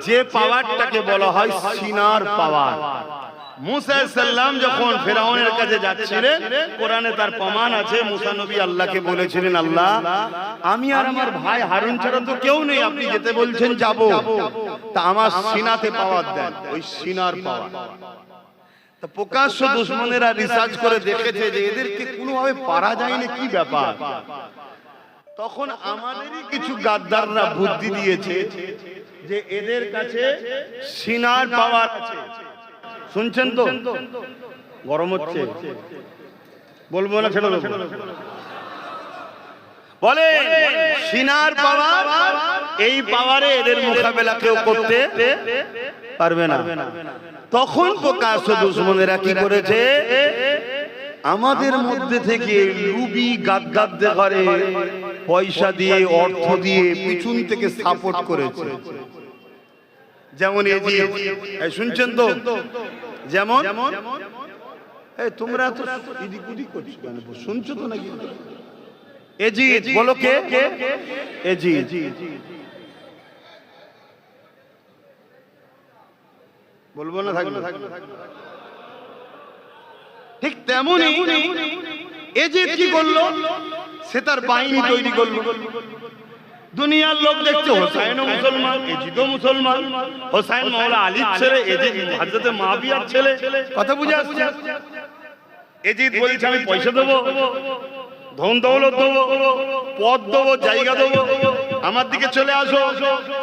যে পাওয়ারটাকে বলা হয় সিনার পাওয়ার। মুসা আলাইহিস সালাম যখন ফেরাউনের কাছে যাচ্ছিলেন, কোরআনে তার প্রমাণ আছে, মুসা নবী আল্লাহকে বলেছিলেন, আল্লাহ আমি আর আমার ভাই হারুন ছাড়া তো কেউ নেই, আপনি যেতে বলছেন যাব, তা আমার সিনাতে পাওয়ার দেন, ওই সিনার পাওয়ার। তা প্রকাশ্য দুশমনেরা রিসার্চ করে দেখেছে যে এদেরকে কোনোভাবে পারা যায়নি, কি ব্যাপার। তখন আমাদেরই কিছু গাদ্দাররা বুদ্ধি দিয়েছে যে এদের কাছে সিনার পাওয়ার আছে। শুনছেন তো? গরম হচ্ছে, বলবো না ছেড়ে দেবো? বলে সিনার পাওয়ার, এই পাওয়ারে এদের মোকাবেলা কেউ করতে পারবে না। তখন প্রকাশ্য দুশমনেরা কি করেছে? আমাদের মধ্যে থেকে লুবি গাদ্দারদের ঘরে পয়সা দিয়ে, অর্থ দিয়ে, পিছন থেকে সাপোর্ট করেছে যেমন শুনছেন তো, যেমন তোমরা তো এদিক ওদিক করছো কেন, শুনছো তো নাকি? এজিদ বলো কে? এজিদ। বলবো না, থাকবে। ঠিক তেমনই এজিদ কি করলো, সে তার বাহিনী তৈরি করলো। দুনিয়ার লোক দেখছে হোসাইনও মুসলমান, এজিদও মুসলমান। হোসাইন মাওলা আলীর ছেলে, এজিদ হযরত মুআবিয়ার ছেলে। কথা বুঝে আসছে? এজিদ বলছে আমি পয়সা দেবো, ধন দৌলত দেবো, পদ দেবো, জায়গা দেবো, আমার দিকে চলে আসো।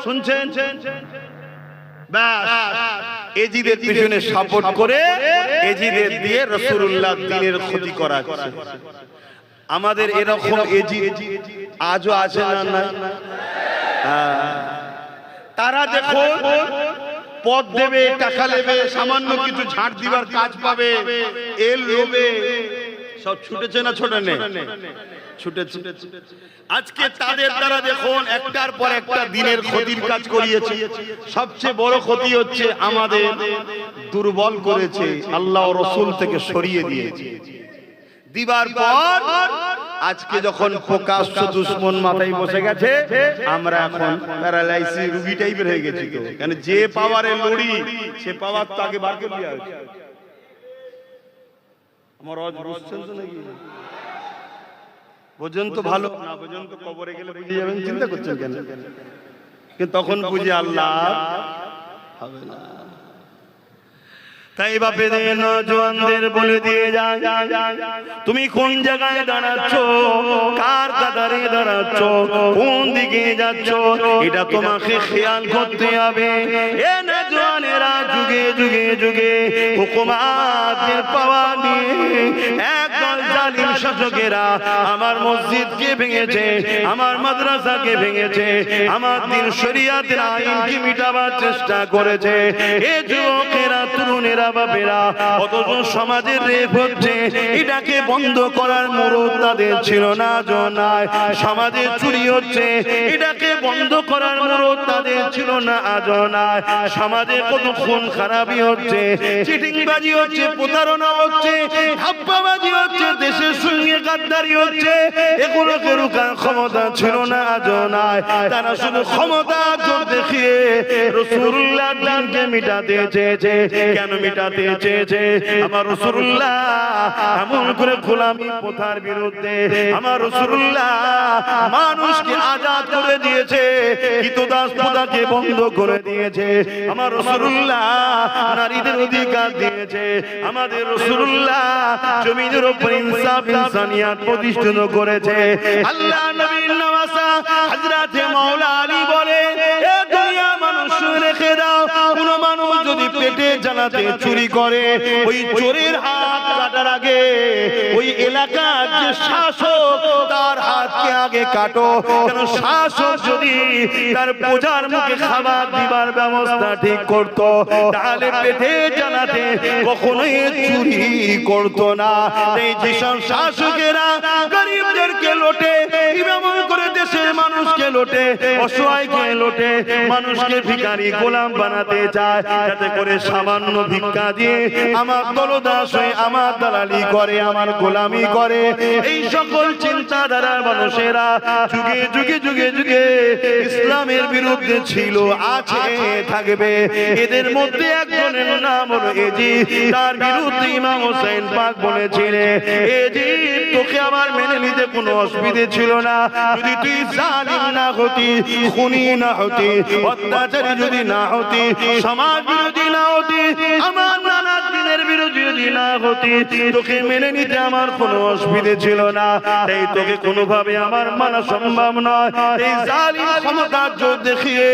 শুনছেন? ব্যাস, এজিদের পিছনে সাপোর্ট করে এজিদের দিয়ে রাসূলুল্লাহ দ্বীনের ক্ষতি করাচ্ছে। আমাদের এরকম এজিদ আজও আছে না? নাই? তারা দেখো পদ দেবে, টাকা নেবে, সামান্য কিছু ঝাড় দিবার কাজ পাবে, এর লোভে সব ছুটেছে না ছোটে নেই? ছুটেছে। আজকে তাদের দ্বারা দেখুন একটার পর একটা দিনের ক্ষতির কাজ করিয়েছে। সবচেয়ে বড় ক্ষতি হচ্ছে আমাদের দুর্বল করেছে, আল্লাহ ও রাসূল থেকে সরিয়ে দিয়েছে। দিবার পর আজকে যখন প্রকাশ্য দুশমন মাথায় বসে গেছে, আমরা এখন প্যারালাইসিস রোগী টাইপের হয়ে গেছি। তো কেন যে পাওয়ারে লড়ি, সে পাওয়ার তো আগে বার করে দেওয়া হয়েছে। আমার আজ বুঝছেন তো নাকি? বোঝেন তো ভালো না, বোঝেন তো কবরে গেলে বুঝে যাবেন। চিন্তা করছেন কেন? কিন্তু তখন বুঝে আল্লাহ হবে না। তাই বাপে নওজওয়ানদের বলে দিয়ে যায়, তুমি কোন জায়গায় দাঁড়াচ্ছ, কার কাতারে দাঁড়াচ্ছ, কোন দিকে যাচ্ছ, এটা তোমাকে খেয়াল করতে হবে। এ নওজওয়ানেরা যুগে যুগে যুগে হুকুমাতের পাওয়া নিয়ে একদল জালিম শাসকেরা আমার মসজিদকে ভেঙেছে, আমার মাদ্রাসাকে ভেঙেছে, আমার দিন শরিয়াতের আইনকে মিটাবার চেষ্টা করেছে। এ যুবকেরা, তরুণেরা, বাবেরা, অথচ সমাজের রেপ হচ্ছে, এটাকে বন্ধ করার মুরুদ তাদের ছিল না। জনায় সমাজে চুরি হচ্ছে, এটাকে বন্ধ করার মুরুদ তাদের ছিল না। আজনায় সমাজে কত খুন খারাপি হচ্ছে, চিটিংবাজি হচ্ছে, প্রতারণা হচ্ছে, ধাপ্পাবাজি হচ্ছে, দেশের সঙ্গে গাদ্দারি হচ্ছে, এগুলোকে রুখার ক্ষমতা ছিল না। আজনায় তারা শুধু ক্ষমতা জোর দেখিয়ে রাসূলুল্লাহ দ্বীনকে মিটাতে চেয়েছে। কেন মিটাতে চেয়েছে? আমার রাসূলুল্লাহ এমন করে গোলামি প্রথার বিরুদ্ধে, আমার রাসূলুল্লাহ মানুষকে আজাদ করে দিয়েছে, কৃতদাস প্রথাকে বন্ধ করে দিয়েছে, আমার রাসূলুল্লাহ নারীদের অধিকার দিয়েছে, আমাদের রাসূলুল্লাহ জমিনের উপর ইনসাফ ইনসানিয়াত প্রতিষ্ঠিত করেছে। আল্লাহ নবীর নওয়াসা হযরতে মাওলা আলী বলে, এ দুনিয়া মানুষ রেখে দাও, কোন মানুষ যদি পেটে জ্বালাতে চুরি করে, ওই চোরের হাত কাটার আগে ওই এলাকার যে শাসক, তার হাতকে আগে কাটো। কেন শাসক যদি তার প্রজার মুখে খাবার দিবার ব্যবস্থা ঠিক করত, তাহলে পেটে জ্বালাতে কখনোই চুরি করত না। এই যেসব শাসকেরা গরিবদেরকে লোটে, এমন করে দেশের মানুষকে লোটে, অসহায়কে লোটে, মানুষকে ভিখারি গোলাম বানাতে চায়, যাতে করে সামান্য ভিক্ষা দিয়ে আমার দলদাস হয়ে আমার দালালি করে, আমার গোলামি করে। এই সকল চিন্তাধারার মানুষেরা যুগে যুগে যুগে যুগে ইসলামের বিরুদ্ধে ছিল, আছে, থাকবে। এদের মধ্যে একজনের নাম হলো এজিদ। তার বিরুদ্ধে ইমাম হোসেন পাক বলেছিলেন, এজিদ তোকে আমার মেনে নিতে কোনো অসুবিধে ছিল না, যদি তুই জালিম না হতি, খুনি না হতি, অত্যাচারী যদি না হতি, সমাজ বিরোধী না হতি, আমার নানা দিনের বিরোধী যদি না হতি, তোকে মেনে নিতে আমার কোনো অসুবিধে ছিল না। তাই তোকে কোনোভাবে আমার মানা সম্ভব নয়। এই জালিম ক্ষমতার জোর দেখিয়ে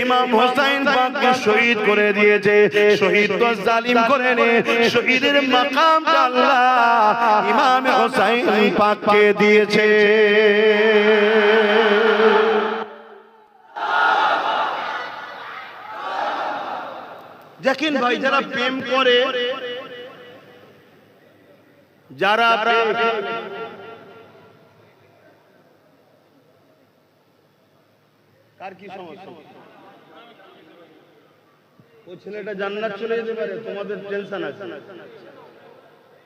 ইমাম হোসেন পাককে শহীদ করে দিয়েছে। শহীদ তো জালিম করে নে, শহীদের মাকামটা আল্লাহ ইমাম হোসেন পাককে দিয়েছে। দেখেন ভাই, যারা প্রেম করে, যারা কার কি সমস্যা, ও ছেলেটা জান্নাত চলে যেতে পারে, তোমাদের টেনশন আছে।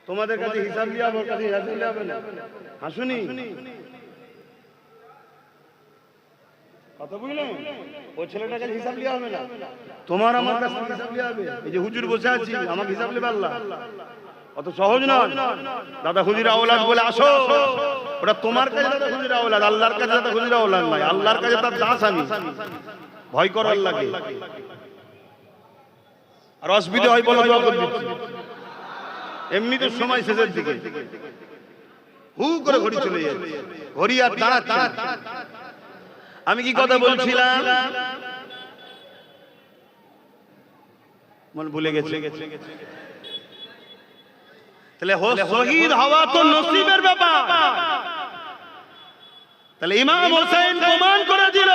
তোমাদের কাছে হিসাব লিয়া, ওর কাছে হিসাব লিয়া হবে না। হাসুনি কথা বুঝলেন? ও ছেলেটার কাছে হিসাব লিয়া হবে না, তোমার আমার কাছে হিসাব লিয়া হবে। এই যে হুজুর বসে আছি, আমাকে হিসাব লিবে আল্লাহ, অত সহজ নয়। দাদা হুজুর আওলাদ বলে আসো, ওটা তোমার কাছে দাদা হুজুর আওলাদ, আল্লাহর কাছে দাদা হুজুর আওলাদ নয়। আল্লাহর কাছে তার দাস আমি, ভয় করো আল্লাহকে। আর অসুবিধা হয় বলো, দোয়া করে দিচ্ছি। এমনি তো সময় শেষের দিকে, হু করে ঘড়ি চলে যাচ্ছে, ঘড়ি আর দাঁড়াচ্ছে। আমি কি কথা বলছিলাম মন ভুলে গেছে। তাহলে শহীদ হওয়া তো নসিবের ব্যাপার। তাহলে ইমাম হোসেন প্রমাণ করে দিল,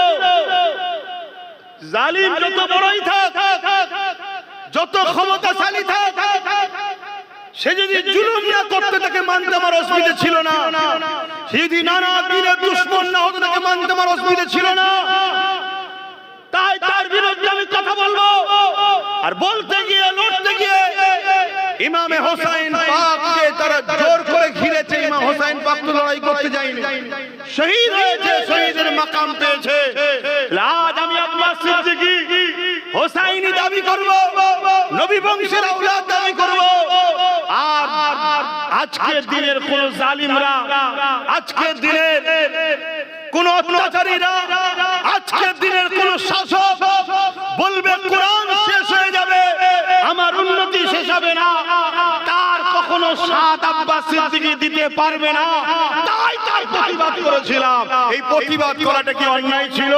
জালিম যত বড়ই থাক, যত ক্ষমতাশালী থাক, সে যদি জুলুম না করতে তাকে মানতে আমার অসুবিধা ছিল না। সে যদি নানা দিনের দুশমন না হতো তাকে মানতে আমার অসুবিধা ছিল না। তাই তার বিরুদ্ধে আমি কথা বলবো। আর বলতে গিয়ে, লড়তে গিয়ে ইমামে হোসেন পাককে তারা জোর করে ঘিরেছে। ইমাম হোসেন পাক তো লড়াই করতে যায়নি, শহীদ হয়েছে, শহীদের মাকাম পেয়েছে। আজ আমি আব্বাস সিদ্দিকী হোসাইনি দাবি করব, নবী বংশের আওলাদ দাবি করব। আর আজকের দিনের কোন জালিমরা, আজকের দিনের কোন অত্যাচারীরা, আজকের দিনের কোন শাসক বলবে কোরআন শেষ হয়ে যাবে, আমার উন্নতি শেষ হবে না, তার কখনো সাথ আব্বাস সিদ্দিকী দিতে পারবে না। তাই তার প্রতিবাদ করেছিলাম। এই প্রতিবাদ করাটা কি অন্যায় ছিল?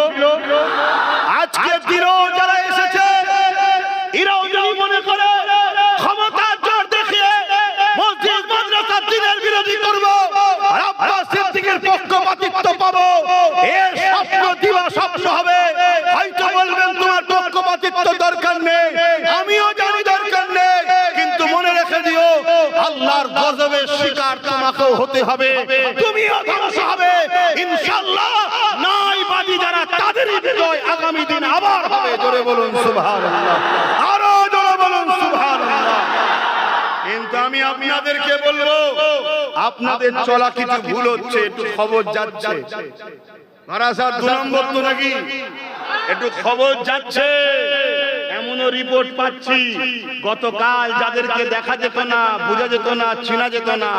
আজকের দিনও যারা এসেছে এরাও যদি মনে করে ক্ষমতার জোর দেখিয়ে মসজিদ মাদ্রাসা দ্বীনের বিরোধী করব আর আব্বাস সিদ্দিকীর পক্ষপাতিত্ব পাবো, এর স্বপ্ন দিবা স্বপ্ন হবে। হয়তো বলবেন তোমার পক্ষপাতিত্ব দরকার নেই, আমিও জানি দরকার নেই, কিন্তু মনে রেখে দিও আল্লাহর গজবের শিকার তোমাকেও হতে হবে, তুমিও ধ্বংস হবে ইনশাআল্লাহ। নাইবাদী যারা তাদেরই বিজয় আগামী দিন আবার হবে। জোরে বলুন সুবহানাল্লাহ, আরো জোরে বলুন সুবহানাল্লাহ। কিন্তু আমি আপনাদেরকে বলবো, আপনাদের চলা কিছু ভুল হচ্ছে, একটু খবর যাচ্ছে। মারাসার 2 নম্বর তো নাকি একটু খবর যাচ্ছে। এমনও রিপোর্ট পাচ্ছি, গতকাল যাদেরকে দেখা যেত না, বোঝা যেত না, চিনা যেত না,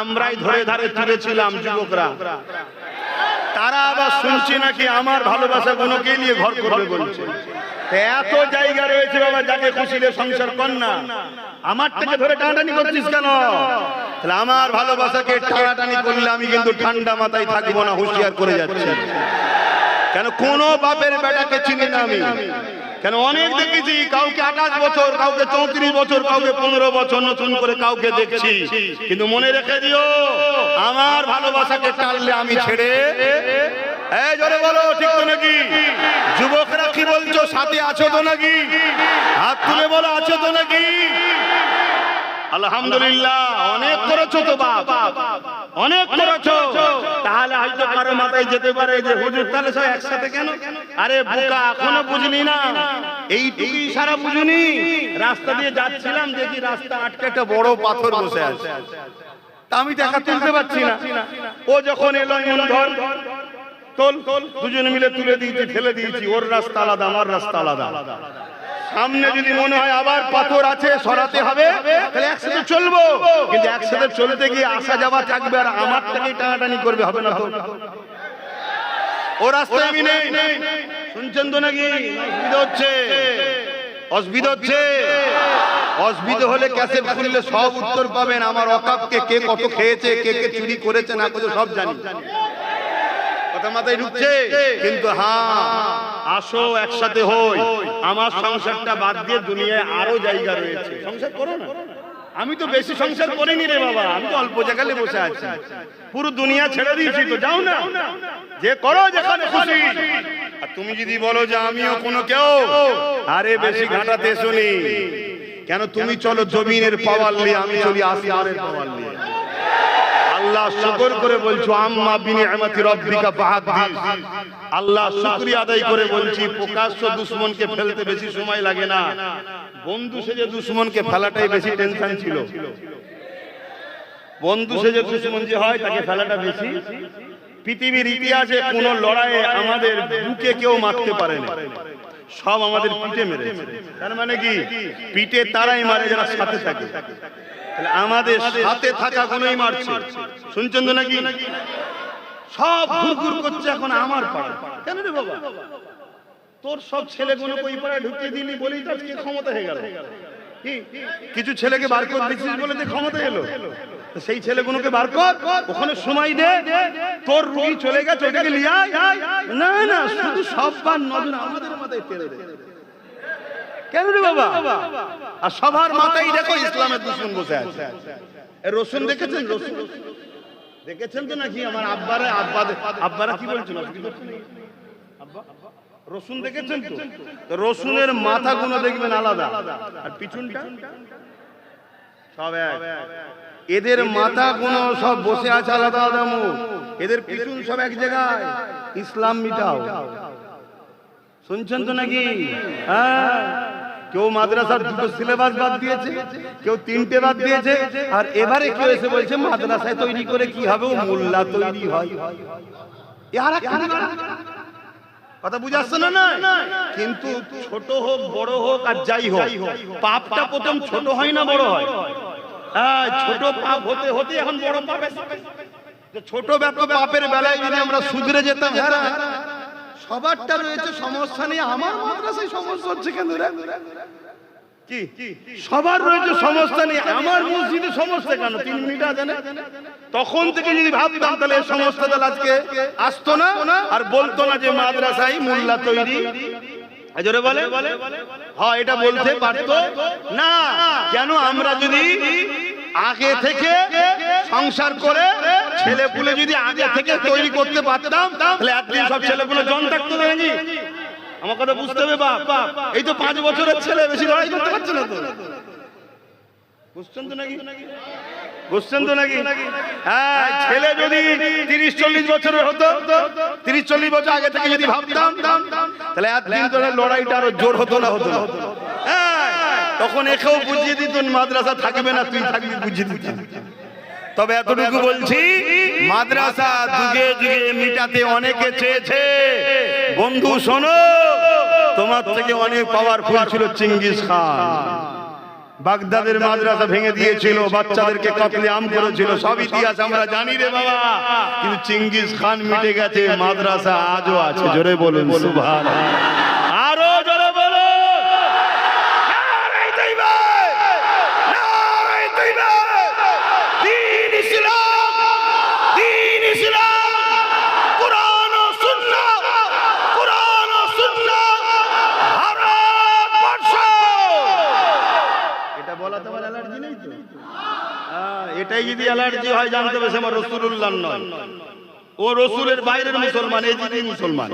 আমরাই ধরে ধারে তুলেছিলাম যুবকরা, তারা আবার শুনছি নাকি আমার ভালোবাসা গুলোকে নিয়ে ঘর করবে বলছে। এত জায়গা রয়েছে বাবা, যাকে খুশিলে সংসার কর না, আমার থেকে ধরে টানাটানি করছিস কেন? তাহলে আমার ভালোবাসাকে টানাটানি করলে আমি কিন্তু ঠান্ডা মাথায় থাকবো না, হুঁশিয়ার করে যাচ্ছি। কেন কোন বাপের বেটাকে চিনি না আমি, কেন অনেক দেখেছি, কাউকে 28 বছর, কাউকে 34 বছর, কাউকে 15 বছর, নতুন করে কাউকে দেখছি। কিন্তু মনে রেখে দিও, আমার ভালোবাসাকে টানলে আমি ছেড়ে, এই জোরে বলো ঠিক তো নাকি? যুবকরা কি বলছো, সাথে আছো তো নাকি? হাত তুলে বলো আছো তো নাকি? আলহামদুলিল্লাহ, অনেক করেছো তো বাপ, অনেক করেছো। তাহলে হয়তো কারো মাথায় যেতে পারে যে হুজুর তাহলে সব একসাথে কেন? আরে বোকা, এখনো বুঝলি না? এইটুকু ইশারা বুঝুনি? রাস্তা দিয়ে যাচ্ছিলাম, দেখি রাস্তা আটকে একটা বড় পাথর বসে আছে, তা আমি দেখা তুলতে পারছি না। ও যখন এলো এমন ধর তোল, দুজনে মিলে তুলে দিয়েছি, ফেলে দিয়েছি। ওর রাস্তা আলাদা, আমার রাস্তা আলাদা। সামনে যদি মনে হয় আবার পাথর আছে, সরাতে হবে, তাহলে একসাথে চলবো। কিন্তু একসাথে চলতে গিয়ে আসা যাওয়া থাকবে, আর আমার থেকে টানাটানি করবে, হবে না তো? ও রাস্তায় আমি নেই, শুনছেন তো নাকি? অসুবিধা হচ্ছে, অসুবিধা হচ্ছে। অসুবিধা হলে ক্যাসেট খুললে সব উত্তর পাবেন। আমার অকাপকে কে কত খেয়েছে, কে কে চুরি করেছে না করেছে সব জানি, কথা মাথায় ঢুকছে। কিন্তু হ্যাঁ, আসো একসাথে হই। আমার সংসারটা বাদ দিয়ে দুনিয়ায় আরো জায়গা রয়েছে, সংসার করো না। আমি তো বেশি সংসার করিনি রে বাবা, আমি তো অল্প জায়গায় বসে আছি, পুরো দুনিয়া ছেড়ে দিয়েছি। তো যাও না, যে করো যেখানে খুশি। আর তুমি যদি বলো যে আমিও কোনো কেউ, আরে বেশি ঘাটাতে শুনি কেন? তুমি চলো জমিনের পাওয়ার নিয়ে, আমি চলি আসমানের পাওয়ার নিয়ে। আল্লাহ আল্লাহ শুকর করে বলছো আম্মা বিনিআমাতি রাব্বিকা ফাহাদ্দিস, আল্লাহ শুকরিয়া আদায় করে বলছি প্রকাশ্য দুশমনকে ফেলতে বেশি সময় লাগে না, বন্ধু সেজে দুশমনকে ফেলাটাই বেশি টেনশন ছিল। বন্ধু সেজে দুশমন যে হয় তাকে ফেলাটা বেশি। পৃথিবীর ইতিহাসে কোন লড়াইয়ে আমাদের বুকে কেউ মারতে পারে না, সব আমাদের পিঠে মেরেছে। তার মানে কি পিঠে তারাই মারে যারা সাথে থাকে, তাহলে আমাদের সাথে থাকা কোনই মারছে। শুনছেন তো নাকি? সব ঘুরঘুর করছে এখন আমার পাড়া। কেন রে বাবা, তোর সব ছেলেগুলো ওই পাড়ায় ঢুকিয়ে দিলি বলেই তো আজকে ক্ষমতা হয়ে গেল। কিছু ছেলেকে বার করে দিচ্ছিস বলে তো ক্ষমতা এলো। সেই ছেলেগুলোকে বার কর, ওখানে সময় দে, তোর রুগী চলে গেছে ওটাকে নিয়ে আয়। না না, শুধু সবার নজর আমাদের মাথায় ফেলে দে। কেন রে বাবা? আর সবার মাথায় দেখো ইসলামের দুশমন বসে আছে। রসুন দেখেছেন? রসুন দেখেছেন তো নাকি? আমার আব্বারা কি বলছিল? রসুন দেখেছেন তো? রসুনের মাথাগুলো দেখবেন আলাদা, আর পিছনটা সব এক। এদের মাথাগুলো সব বসে আছে আলাদা আলাদা মুখ, এদের পিছন সব এক জায়গায়। ইসলাম মিটাও। শুনছেন তো নাকি? হ্যাঁ, কেউ মাদ্রাসার 2টো সিলেবাস বাদ দিয়েছে, কেউ 3টে বাদ দিয়েছে, আর এবারে কেউ এসে বলছে মাদ্রাসায় তৈরি করে কি হবে, ও মোল্লা তৈরি হয়। কথা বুঝে আসছে না? কিন্তু ছোট হোক বড় হোক আর যাই হোক, পাপটা প্রথম ছোট হয় না বড় হয়? হ্যাঁ, ছোট পাপ হতে হতে এখন বড় পাপ এসে। ছোট পাপের বেলায় যদি আমরা শুধরে যেতাম, সবারটা রয়েছে সমস্যা নেই, আমার মাদ্রাসায় সমস্যা হচ্ছে কেন রে? কি সবার রয়েছে সমস্যা নেই, আমার মসজিদে সমস্যা কেন? 3 মিনিট আজানে তখন থেকে যদি ভাবতাম তাহলে এই সমস্যাটা আজকে আসতো না, আর বলতো না যে মাদ্রাসায় মোল্লা তৈরি। জোরে বলে হ্যাঁ, এটা বলতে পারতো না। কেন? আমরা যদি আগে থেকে সংসার করে ছেলেপুলে যদি আগে থেকে তৈরি করতে পারতাম, তাহলে একদিন সব ছেলেপুলে জন থাকতো নাকি? আমার কথা বুঝতে হবে বাপ। এই তো 5 বছরের ছেলে, বেশি লড়াই করতে পারছে না তো। বুঝছেন তো নাকি? বুঝছেন তো নাকি? হ্যাঁ, ছেলে যদি 30-40 বছরের হতো, 30-40 বছর আগে থেকে যদি ভাবতাম, তাহলে একদিন ধরে লড়াইটা আরো জোর হতো না? হতো না? হ্যাঁ, তখন একেও বুঝিয়ে দিত মাদ্রাসা থাকবে না, তুই থাকবি, বুঝিয়ে দিত। তবে এতটুকু বলছি, মাদ্রাসা যুগে যুগে মিটাতে অনেকে চেয়েছে। বন্ধু শোনো, তোমার থেকে অনেক পাওয়ারফুল ছিল চেঙ্গিস খান। বাগদাদের মাদ্রাসা ভেঙে দিয়েছিল, বাচ্চাদেরকে কতলে আম করেছিল, সব ইতিহাস আমরা জানি রে বাবা। কিন্তু চেঙ্গিস খান মিটে গেছে, মাদ্রাসা আজও আছে। জোরে বলুন সুবহানাল্লাহ। আরো জোরে বলো নারে তাকবীর, নারে তাকবীর। দ্বীন ইসলাম, দ্বীন ইসলাম, কুরআন ও সুন্নাহ, কুরআন ও সুন্নাহ, ভারতবর্ষ। এটা বলা তোমার অ্যালার্জি নেই তো? এটাই যদি অ্যালার্জি হয় জানতে হবে সে আমার রাসূলুল্লাহ নয়, ও রাসূলের বাইরের মুসলমান, এই যদি মুসলমান।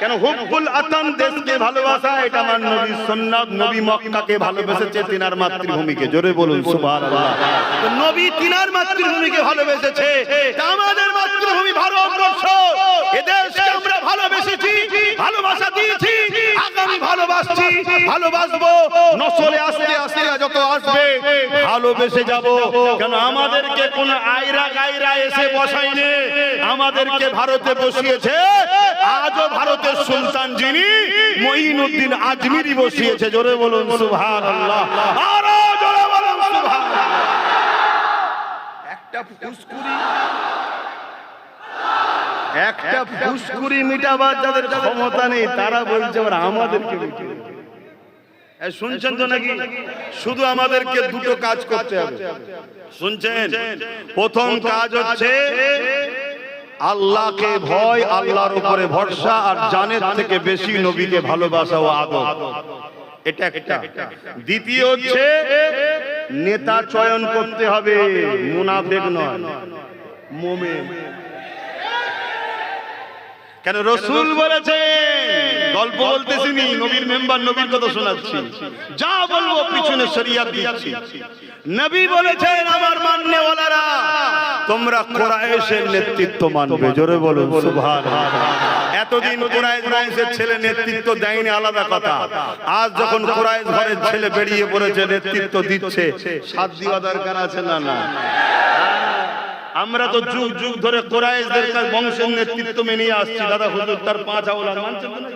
কেন? হুব্বুল আতান, দেশকে ভালোবাসা, এটা আমার নবীর সুন্নাত। নবী মক্কাকে ভালোবেসেছে, তিনার মাতৃভূমিকে। জোরে বলুন সুবহানাল্লাহ। নবী তিনার মাতৃভূমিকে ভালোবেসেছে, আমাদের মাতৃভূমি ভারতবর্ষ। এদেশকে আমরা ভালোবেসেছি, ভালোবাসা দিয়েছি, আগামী ভালোবাসছি, ভালোবাসবো। নসলে আস্তে আস্তে যত আসবে ভালোবেসে যাব। কেন? আমাদেরকে কোন আয়রা গায়রা এসে বসায়নি, আমাদেরকে ভারতে বসিয়েছে। আজও ভারতের সুলতান যিনি, মঈনুদ্দিন আজমিরি বসিয়েছে। জোরে বলুন সুবহানাল্লাহ। আরো জোরে বলুন সুবহানাল্লাহ। একটা ফুসকুরি মিটাবার যাদের ক্ষমতা নেই, তারা বলছে আমাদেরকে মিটিয়ে। শুনছেন তো নাকি? শুধু আমাদেরকে 2টো কাজ করতে হবে। শুনছেন? প্রথম কাজ হচ্ছে আল্লাহকে ভয়, আল্লাহর উপরে ভরসা, আর জানের থেকে বেশি নবীকে ভালোবাসা ও আদর। এটা একটা। দ্বিতীয় হচ্ছে নেতা চয়ন করতে হবে, মুনাফিক নয়, মুমিন। কেন? রাসূল বলেছেন গল্প বলতেছি নি, নবীর মেম্বার, নবীর কথা শোনাচ্ছি। যা বলবো পিছনে শরিয়াত দিচ্ছি। নবী বলেছেন, আমার মাননেওয়ালারা, তোমরা কুরাইশের নেতৃত্ব মানবে। জোরে বলুন সুবহানাল্লাহ। এতদিন কুরাইশ বংশের ছেলে নেতৃত্ব দেয়নি, আলাদা কথা। আজ যখন কুরাইশ ঘরের ছেলে বেরিয়ে পড়েছে, নেতৃত্ব দিচ্ছে, সাথ দেওয়া দরকার আছে না? না, আমরা তো যুগ যুগ ধরে কুরাইশদের বংশের নেতৃত্ব মেনে আসছি। দাদা হুজুর তার 5 আওলাদ মানছেন না?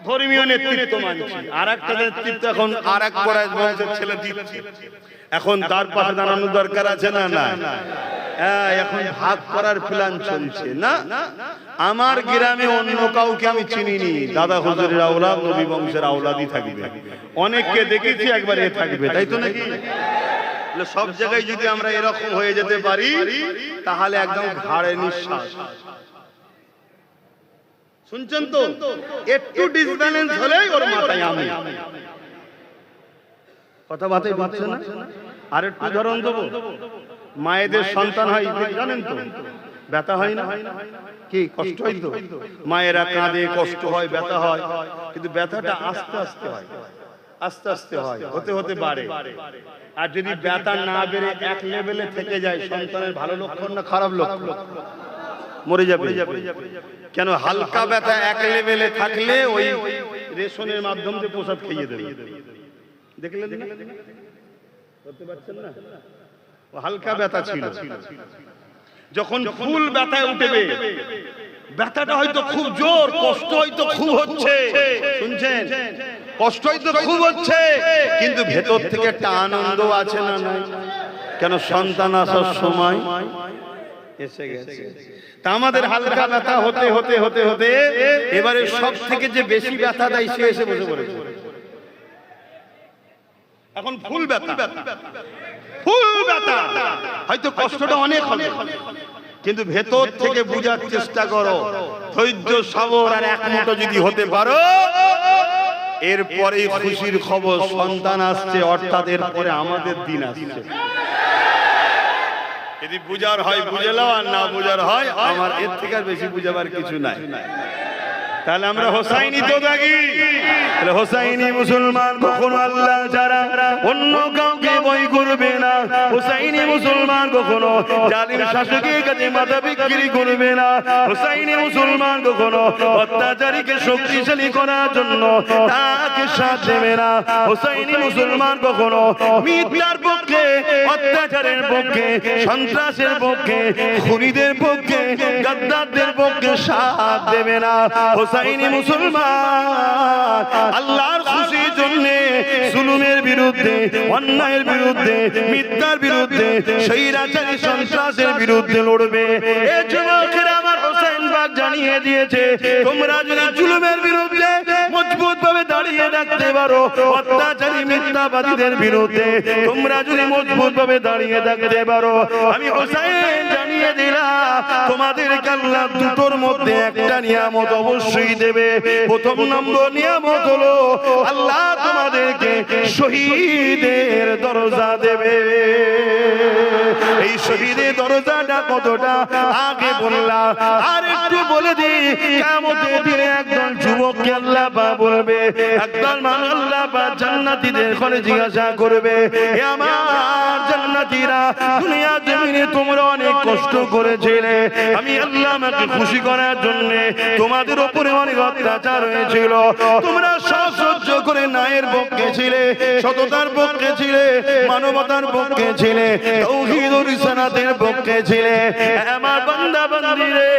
ধর্মীয় নেতৃত্ব মানছি, আর একটা নেতৃত্ব এখন আর এক কুরাইশ বংশের ছেলে দিচ্ছে। এখন তার পাশে দাঁড়ানোর দরকার আছে না? না, হ্যাঁ, এখন ভাগ করার প্ল্যান চলছে। না, আমার গ্রামে অন্য কাউকে আমি চিনিনি, দাদা হুজুরের আওলাদ, নবী বংশের আওলাদই থাকবে। অনেককে দেখেছি একবার এ থাকবে, তাই তো নাকি? সব জায়গায় যদি আমরা এরকম হয়ে যেতে পারি, তাহলে একদম ঘাড়ে নিঃশ্বাস। শুনছেন তো? একটু ডিসব্যালেন্স হলেই ওর মাথায় আমি। কথা বাতাই বুঝছে না? আর একটু উদাহরণ দেবো। মায়েদের সন্তান হয়, জানেন তো, ব্যথা হয় না? কি কষ্ট হয় তো? মায়েরা কাঁদে, কষ্ট হয়, ব্যথা হয়, কিন্তু ব্যথাটা আস্তে আস্তে হয়, আস্তে আস্তে হয়, হতে হতে বাড়ে। আর যদি ব্যথা না বেড়ে এক লেভেলে থেকে যায়, সন্তানের ভালো লক্ষণ না খারাপ লক্ষণ? মরে যাবে। কেন? হালকা ব্যথা এক লেভেলে থাকলে ওই রেশনের মাধ্যমে প্রসাদ খাইয়ে দেবে। দেখলেন না? করতে পারছেন না? হালকা ব্যথা ছিল, যখন ফুল ব্যথায় উঠবে, ব্যথাটা হয়তো খুব জোর, কষ্ট হয়তো খুব হচ্ছে, শুনছেন? কষ্ট হয়তো খুব হচ্ছে, কিন্তু ভেতর থেকে একটা আনন্দ আছে না? নাই? কেন? সন্তান আসার সময় এসে গেছে। তা আমাদের হালকা ব্যথা হতে হতে হতে হতে এবারে সব থেকে যে বেশি ব্যথা দেয় সে এসে বসে পড়েছে। এখন ফুল ব্যথা, ফুল ব্যথা, হয়তো কষ্টটা অনেক হবে, কিন্তু ভেতর থেকে বুঝার চেষ্টা করো, ধৈর্য সবর আর একমত যদি হতে পারো, এরপরে খুশির খবর, সন্তান আসছে, অর্থাৎ এরপরে আমাদের দিন আসছে। যদি বুঝার হয় বুঝে নাও, আর না বুঝার হয় আমার, এর থেকে আর বেশি বুঝাবার কিছু নাই। তাহলে আমরা হোসাইনি তো থাকি। হোসাইনি মুসলমান কখনো আল্লাহ ছাড়া অন্য কাউকে ভয় করবে না। হোসাইনি মুসলমান কখনো জালিম শাসকের কাছে মাথা বিক্রি করবে না। হোসাইনি মুসলমান কখনো অত্যাচারীকে শক্তিশালী করার জন্য তাকে সাথ দেবে না। হোসাইনি মুসলমান কখনো মিথ্যার পক্ষে, অত্যাচারের পক্ষে, সন্ত্রাসের পক্ষে, খুনিদের পক্ষে, গাদ্দারদের পক্ষে সাথ দেবে না। হোসাইনি মুসলমান আল্লাহর খুশির জন্য জুলুমের বিরুদ্ধে, অন্যায়ের বিরুদ্ধে, মিথ্যার বিরুদ্ধে, স্বৈরাচারী সন্ত্রাসের বিরুদ্ধে লড়বে। এই যুবকেরা আমার হোসেন বাগ জানিয়ে দিয়েছে, তোমরা যদি জুলুমের বিরুদ্ধে মজবুত ভাবে দাঁড়িয়ে রাখতে পারো, অত্যাচারী মিথ্যাবাদীদের বিরুদ্ধে তোমরা যদি মজবুত ভাবে দাঁড়িয়ে থাকতে পারো, আমি হোসেন জানিয়ে দিলাম তোমাদেরকে আল্লাহ দুটোর মধ্যে একটা নিয়ামত অবশ্যই দেবে। প্রথম নম্বর নিয়ামত হলো আল্লাহ তোমাদেরকে শহীদের দরজা দেবে। এই শহীদের দরজাটা কতটা আগে বললাম, আর একটু বলে দিই, কিয়ামতের দিনে একদল যুবককে আল্লাহ পাক বলবে, একদল মানুষ আল্লাহ পাক জান্নাতীদের ঘরে জিজ্ঞাসা করবে, হে আমার জান্নাতীরা, দুনিয়া জমিনে তোমরা অনেক কষ্ট করেছিলে, আমি আল্লাহ আমাকে খুশি করার জন্য তোমাদের উপরে অনেক অত্যাচার হয়েছিল, তোমরা সব সহ্য করে ন্যায়ের পক্ষে ছিলে, সততার পক্ষে ছিলে, মানবতার পক্ষে ছিলে, তাওহীদ ও রিসালাতের পক্ষে ছিলে। আমার বান্দা বান্দীরে,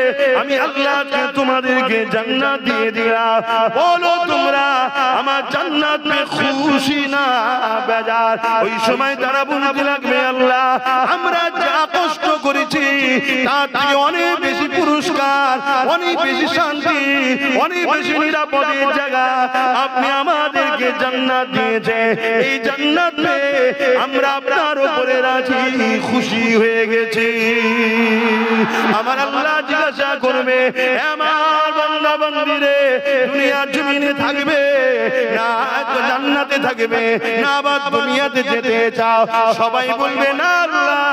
আমি আল্লাহ তোমাদেরকে জান্নাত দিয়ে দিলাম, বলো তোমরা আমার জান্নাত পে খুশি না বেজার? ওই সময় তারা বলতে লাগবে, আল্লাহ আমরা যা কষ্ট করেছি তার থেকে অনেক বেশি পুরস্কার, অনেক বেশি শান্তি, অনেক বেশি নিরাপদের জায়গা আপনি আমাদেরকে জান্নাত দিয়েছে। এই জান্নাত পেয়ে আমরা আপনার উপরে রাজি খুশি হয়ে গেছি। আমার আল্লাহ জিজ্ঞাসা করবে, আমার বান্দা বান্দীরে, দুনিয়ার জমিনে থাকবে না জান্নাতে থাকবে না আবার দুনিয়াতে যেতে চাও? সবাই বলবে, না আল্লাহ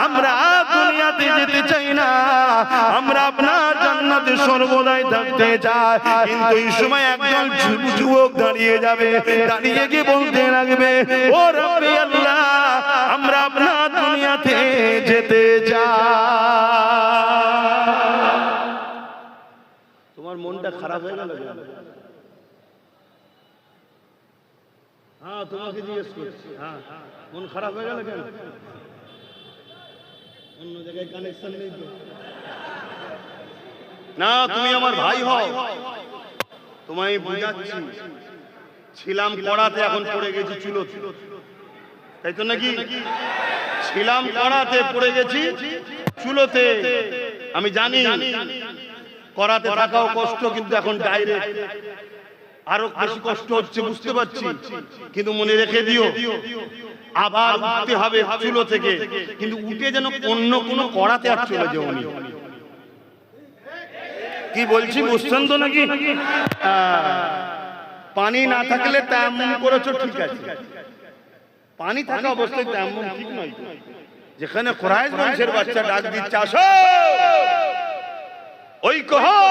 আমরা দুনিয়াতে দুনিয়াতে যেতে চাই না, আমরা আপনার জান্নাতে সর্বদাই থাকতে চাই। কিন্তু এই সময় একজন যুবক দাঁড়িয়ে যাবে, দাঁড়িয়ে গিয়ে বলতে লাগবে, ও রব্বি আল্লাহ, আমরা আপনার দুনিয়াতে যেতে চাই। তোমার মনটা খারাপ হয়ে গেল? হ্যাঁ, তোমাকে জিজ্ঞেস করছি। হ্যাঁ, মন খারাপ হয়ে গেল কেন? অন্য জায়গায় কানেকশন নেই তো? না, তুমি আমার ভাই হও, তোমায় বুঝাচ্ছি। ছিলাম পড়াতে, এখন পড়ে গেছি চুলো, তাই তো নাকি? ছিলাম পড়াতে, পড়ে গেছি চুলোতে। আমি জানি করাতে থাকাও কষ্ট, কিন্তু এখন ডাইরেক্ট আরো বেশি কষ্ট হচ্ছে, বুঝতে পারছি। কিন্তু মনে রেখে দিও, আবার উঠতে হবে চুলো থেকে, কিন্তু উঠে যেন অন্য কোনো করাতে আর চলে যাওনি। কি বলছি বুঝছেন তো নাকি? পানি না থাকলে তায়াম্মুম করেছো, ঠিক আছে। পানি থাকা অবস্থায় তায়াম্মুম ঠিক নয়। যেখানে কুরাইশ বংশের বাচ্চা ডাক দিচ্ছে, আসো ঐক্য হও,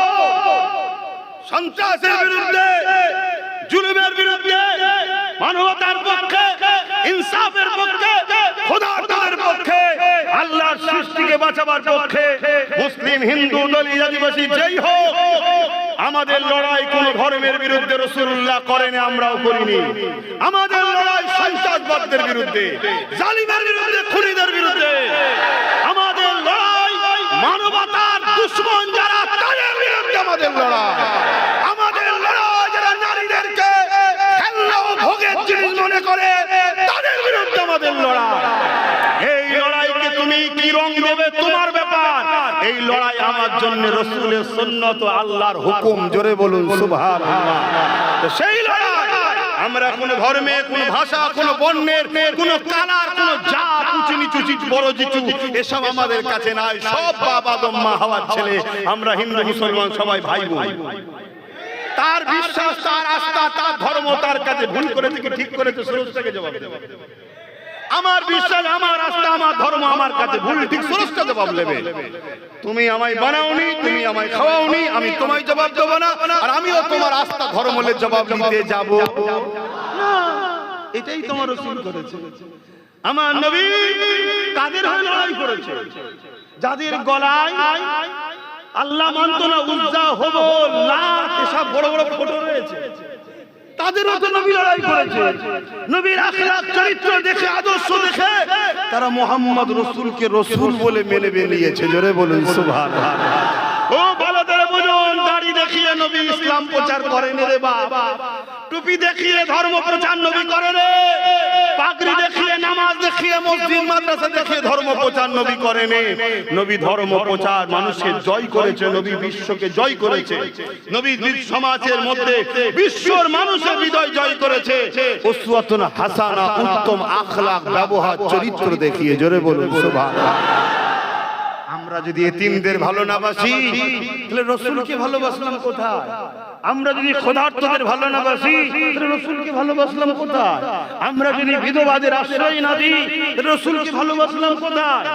সন্ত্রাসের বিরুদ্ধে, জুলুমের বিরুদ্ধে, মানবতার পক্ষে, ইনসাফের পক্ষে, খোদার পক্ষে, আল্লাহর সৃষ্টিকে বাঁচাবার পক্ষে, মুসলিম, হিন্দু, দলিত, আদিবাসী যেই হোক, আমাদের লড়াই কোন ধর্মের বিরুদ্ধে রাসূলুল্লাহ করেনি, আমরাও করিনি। আমাদের লড়াই সন্ত্রাসবাদদের বিরুদ্ধে, জালিমের বিরুদ্ধে, খুনিদের বিরুদ্ধে। আমাদের লড়াই মানবতার দুশমন যারা, তাদের বিরুদ্ধে আমাদের লড়াই। আমাদের লড়াই যারা নারীদেরকে খেলনা ও ভোগের জিনিস মনে করে, তাদের বিরুদ্ধে আমাদের লড়াই। এই লড়াইকে তুমি কি রং দেবে তোমার ব্যাপার। এই লড়াই আমার জন্য রাসূলের সুন্নাত ও আল্লাহর হুকুম। জোরে বলুন সুবহানাল্লাহ। তো সেই লড়াই আমরা কোন ধর্মে, কোন ভাষা, কোন বর্ণের, কোন কালার, কোন জাত, উঁচু নিচু, বড় জিচু, এসব আমাদের কাছে নাই। সব বাবা আদম মা হাওয়ার ছেলে। আমরা হিন্দু মুসলমান সবাই ভাই বোন। তার বিশ্বাস, তার আস্থা, তার ধর্ম তার কাছে ভুল করেছে কি ঠিক করেছে, সুরজটাকে জবাব দেবে। আমার বিশ্বাস, আমার আস্থা, আমার ধর্ম আমার কাছে ভুল ঠিক সুরজটা জবাব দেবে। তুমি আমায় বানাওনি, তুমি আমায় খাওয়াওনি, আমি তোমায় জবাব দেব না, আর আমিও তোমার আস্থা ধর্মের জবাব দিতে যাব না। এটাই তোমার রাসূল করেছে। আমার নবী কাদের হয়ে লড়াই করেছে? যাদের গলায় আল্লাহ মানত না, উজ্জা, হুবল, লাত, এসব বড় বড় ফটো রয়েছে, তাদেরও তো নবী লড়াই করেছে। নবীর আখলাক, চরিত্র দেখে, আদর্শ দেখে তারা মুহাম্মদ রাসূলকে রাসূল বলে মেনে নিয়েছে। জোরে বলুন সুবহানাল্লাহ। ও ভালোদের বুঝুন, দাড়ি দেখিয়ে নবী ইসলাম প্রচার করেন রে বাবা। টুপি দেখিয়ে ধর্ম প্রচার নবী করে রে। পাগড়ি দেখিয়ে, নামাজ দেখিয়ে, মসজিদ মাদ্রাসা দেখিয়ে ধর্ম প্রচার নবী করেন। নবী ধর্ম প্রচার মানুষকে জয় করেছে, নবী বিশ্বকে জয় করেছে। নবী সমাজের মধ্যে বিশ্বর মানুষের হৃদয় জয় করেছে। উসওয়াতুন হাসানা, উত্তম আখলাক, ব্যবহার, চরিত্র দেখিয়ে। জোরে বলুন সুবহানাল্লাহ। আমরা যদি এতিমদের ভালো না বাসি, তাহলে রাসূলকে ভালোবাসলাম কোথায়? আমরা যদি খোদার্থদের ভালো না বাসি, তাহলে রাসূলকে ভালোবাসলাম কোথায়? আমরা যদি বিধবাদের আশ্রয় না দিই, তাহলে রাসূলকে ভালোবাসলাম কোথায়?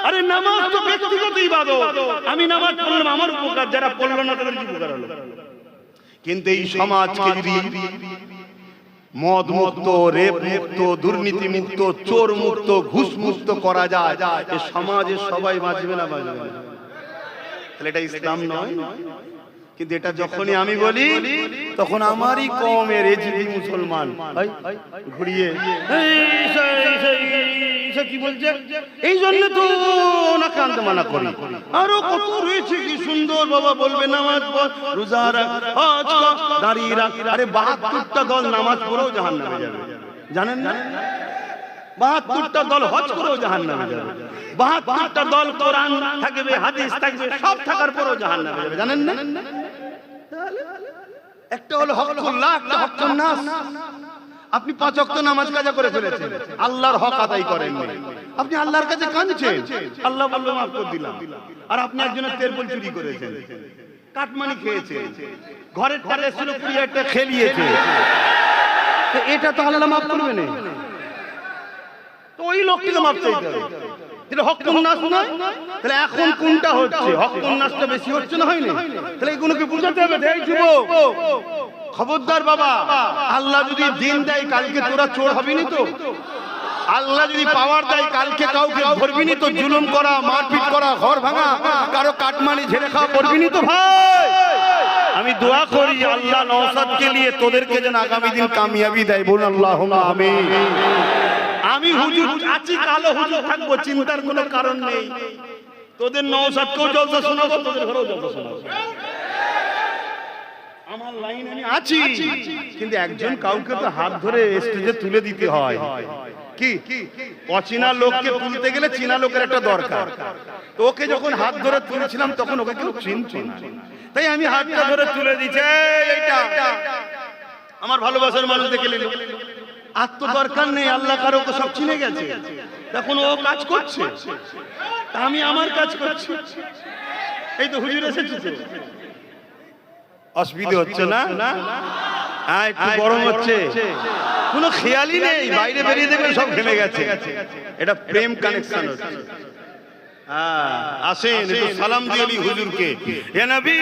আরে নামাজ তো ব্যক্তিগত ইবাদত। আমি নামাজ পড়লাম, আমার উপকার, যারা পড়লো না তাদের কি উপকার হলো? কিন্তু এই সমাজকে যদি মদ মুক্ত, রেপ মুক্ত, দুর্নীতি মুক্ত, চোর মুক্ত, ঘুষ মুক্ত করা যায়, এই সমাজে সবাই বাঁচবে না, বাঁচবে না? তাহলে এটা ইসলাম নয়। কিন্তু এটা যখনই আমি বলি, তখন আমারই কওমের এজিদি মুসলমান ঘুরিয়ে কি বলছে, এই জন্য তো ওনাকে আনতে মানা করি। আরো কত রয়েছে, কি সুন্দর বাবা বলবে, নামাজ পড়, রোজা রাখ, হজ কর, দাঁড়িয়ে রাখ। আরে ৭২টা দল নামাজ পড়েও জাহান্নামে যাবে, জানেন না? ৭২টা দল হজ করেও জাহান্নামে যাবে। ৭২টা দল কোরআন থাকবে, হাদিস থাকবে, সব থাকার পরেও জাহান্নামে যাবে, জানেন না? একটা হলো হকুল্লাহ, একটা হকুন নাস। আপনি ৫ ওয়াক্ত নামাজ কাজা করে ফেলেছেন, আল্লাহর হক আদায় করেননি, আপনি আল্লাহর কাছে কাঁদছেন, আল্লাহ বলল মাফ করে দিলাম। আর আপনি একজনের তেরপল চুরি করেছেন, কাটমানি খেয়েছেন, ঘরের টাকা ছিল ২০,০০০ টাকা খেলিয়েছে, এটা তো আল্লাহ মাফ করবে না। তো ওই লোকটিকে মাফ চাইতে হবে। এটা হক নাস নয়? তাহলে এখন কোনটা হচ্ছে? হক নাসটা বেশি হচ্ছে না, হয়নি? তাহলে এগুলোকে বুঝাতে হবে। এই যুবক, খবরদার বাবা, আল্লাহ যদি দিন দেয় কালকে তোরা চোর হবি না তো? আল্লাহ যদি পাওয়ার দেয় কালকে কাউকে ধরবি না তো? জুলুম করা, মারপিট করা, ঘর ভাঙা, কারো কাটমানি ঝেড়ে খাওয়া করবি না তো ভাই? আমি দোয়া করি আল্লাহ নওশাদকে নিয়ে তোদেরকে যেন আগামী দিন কামিয়াবি দেয়। বলুন আল্লাহুম্মা আমিন। আমি হুজুর আছি, কালো হুজুর থাকবো, চিন্তার কোনো কারণ নেই। তোদের নওশাদকেও জলসা শোনাবো, তোদের ঘরেও জলসা শোনাবো। আমার লাইন আমি আছি, কিন্তু একজন কাউকে তো হাত ধরে স্টেজে তুলে দিতে হয়। কি অচেনা লোককে তুলতে গেলে চীনা লোকের একটা দরকার। তো ওকে যখন হাত ধরে তুলেছিলাম তখন ওকে কেউ চিনতো না, তাই আমি হাতটা ধরে তুলে দিচ্ছি। এইটা আমার ভালোবাসার মানুষ দেখে নিল, আর তো দরকার নেই, আল্লাহ কারো সব চিনে গেছে। তখন ও কাজ করছে, আমি আমার কাজ করছি। এই তো হুজুর এসেছে, অসুবিধা হচ্ছে না? হ্যাঁ, একটু গরম হচ্ছে, কোনো খেয়ালই নেই। বাইরে বেরিয়ে দেখবেন সব ঘেমে গেছে। এটা প্রেম কানেকশন হচ্ছে। আসেন, একটু সালাম দিয়ে হুজুরকে। হে নবী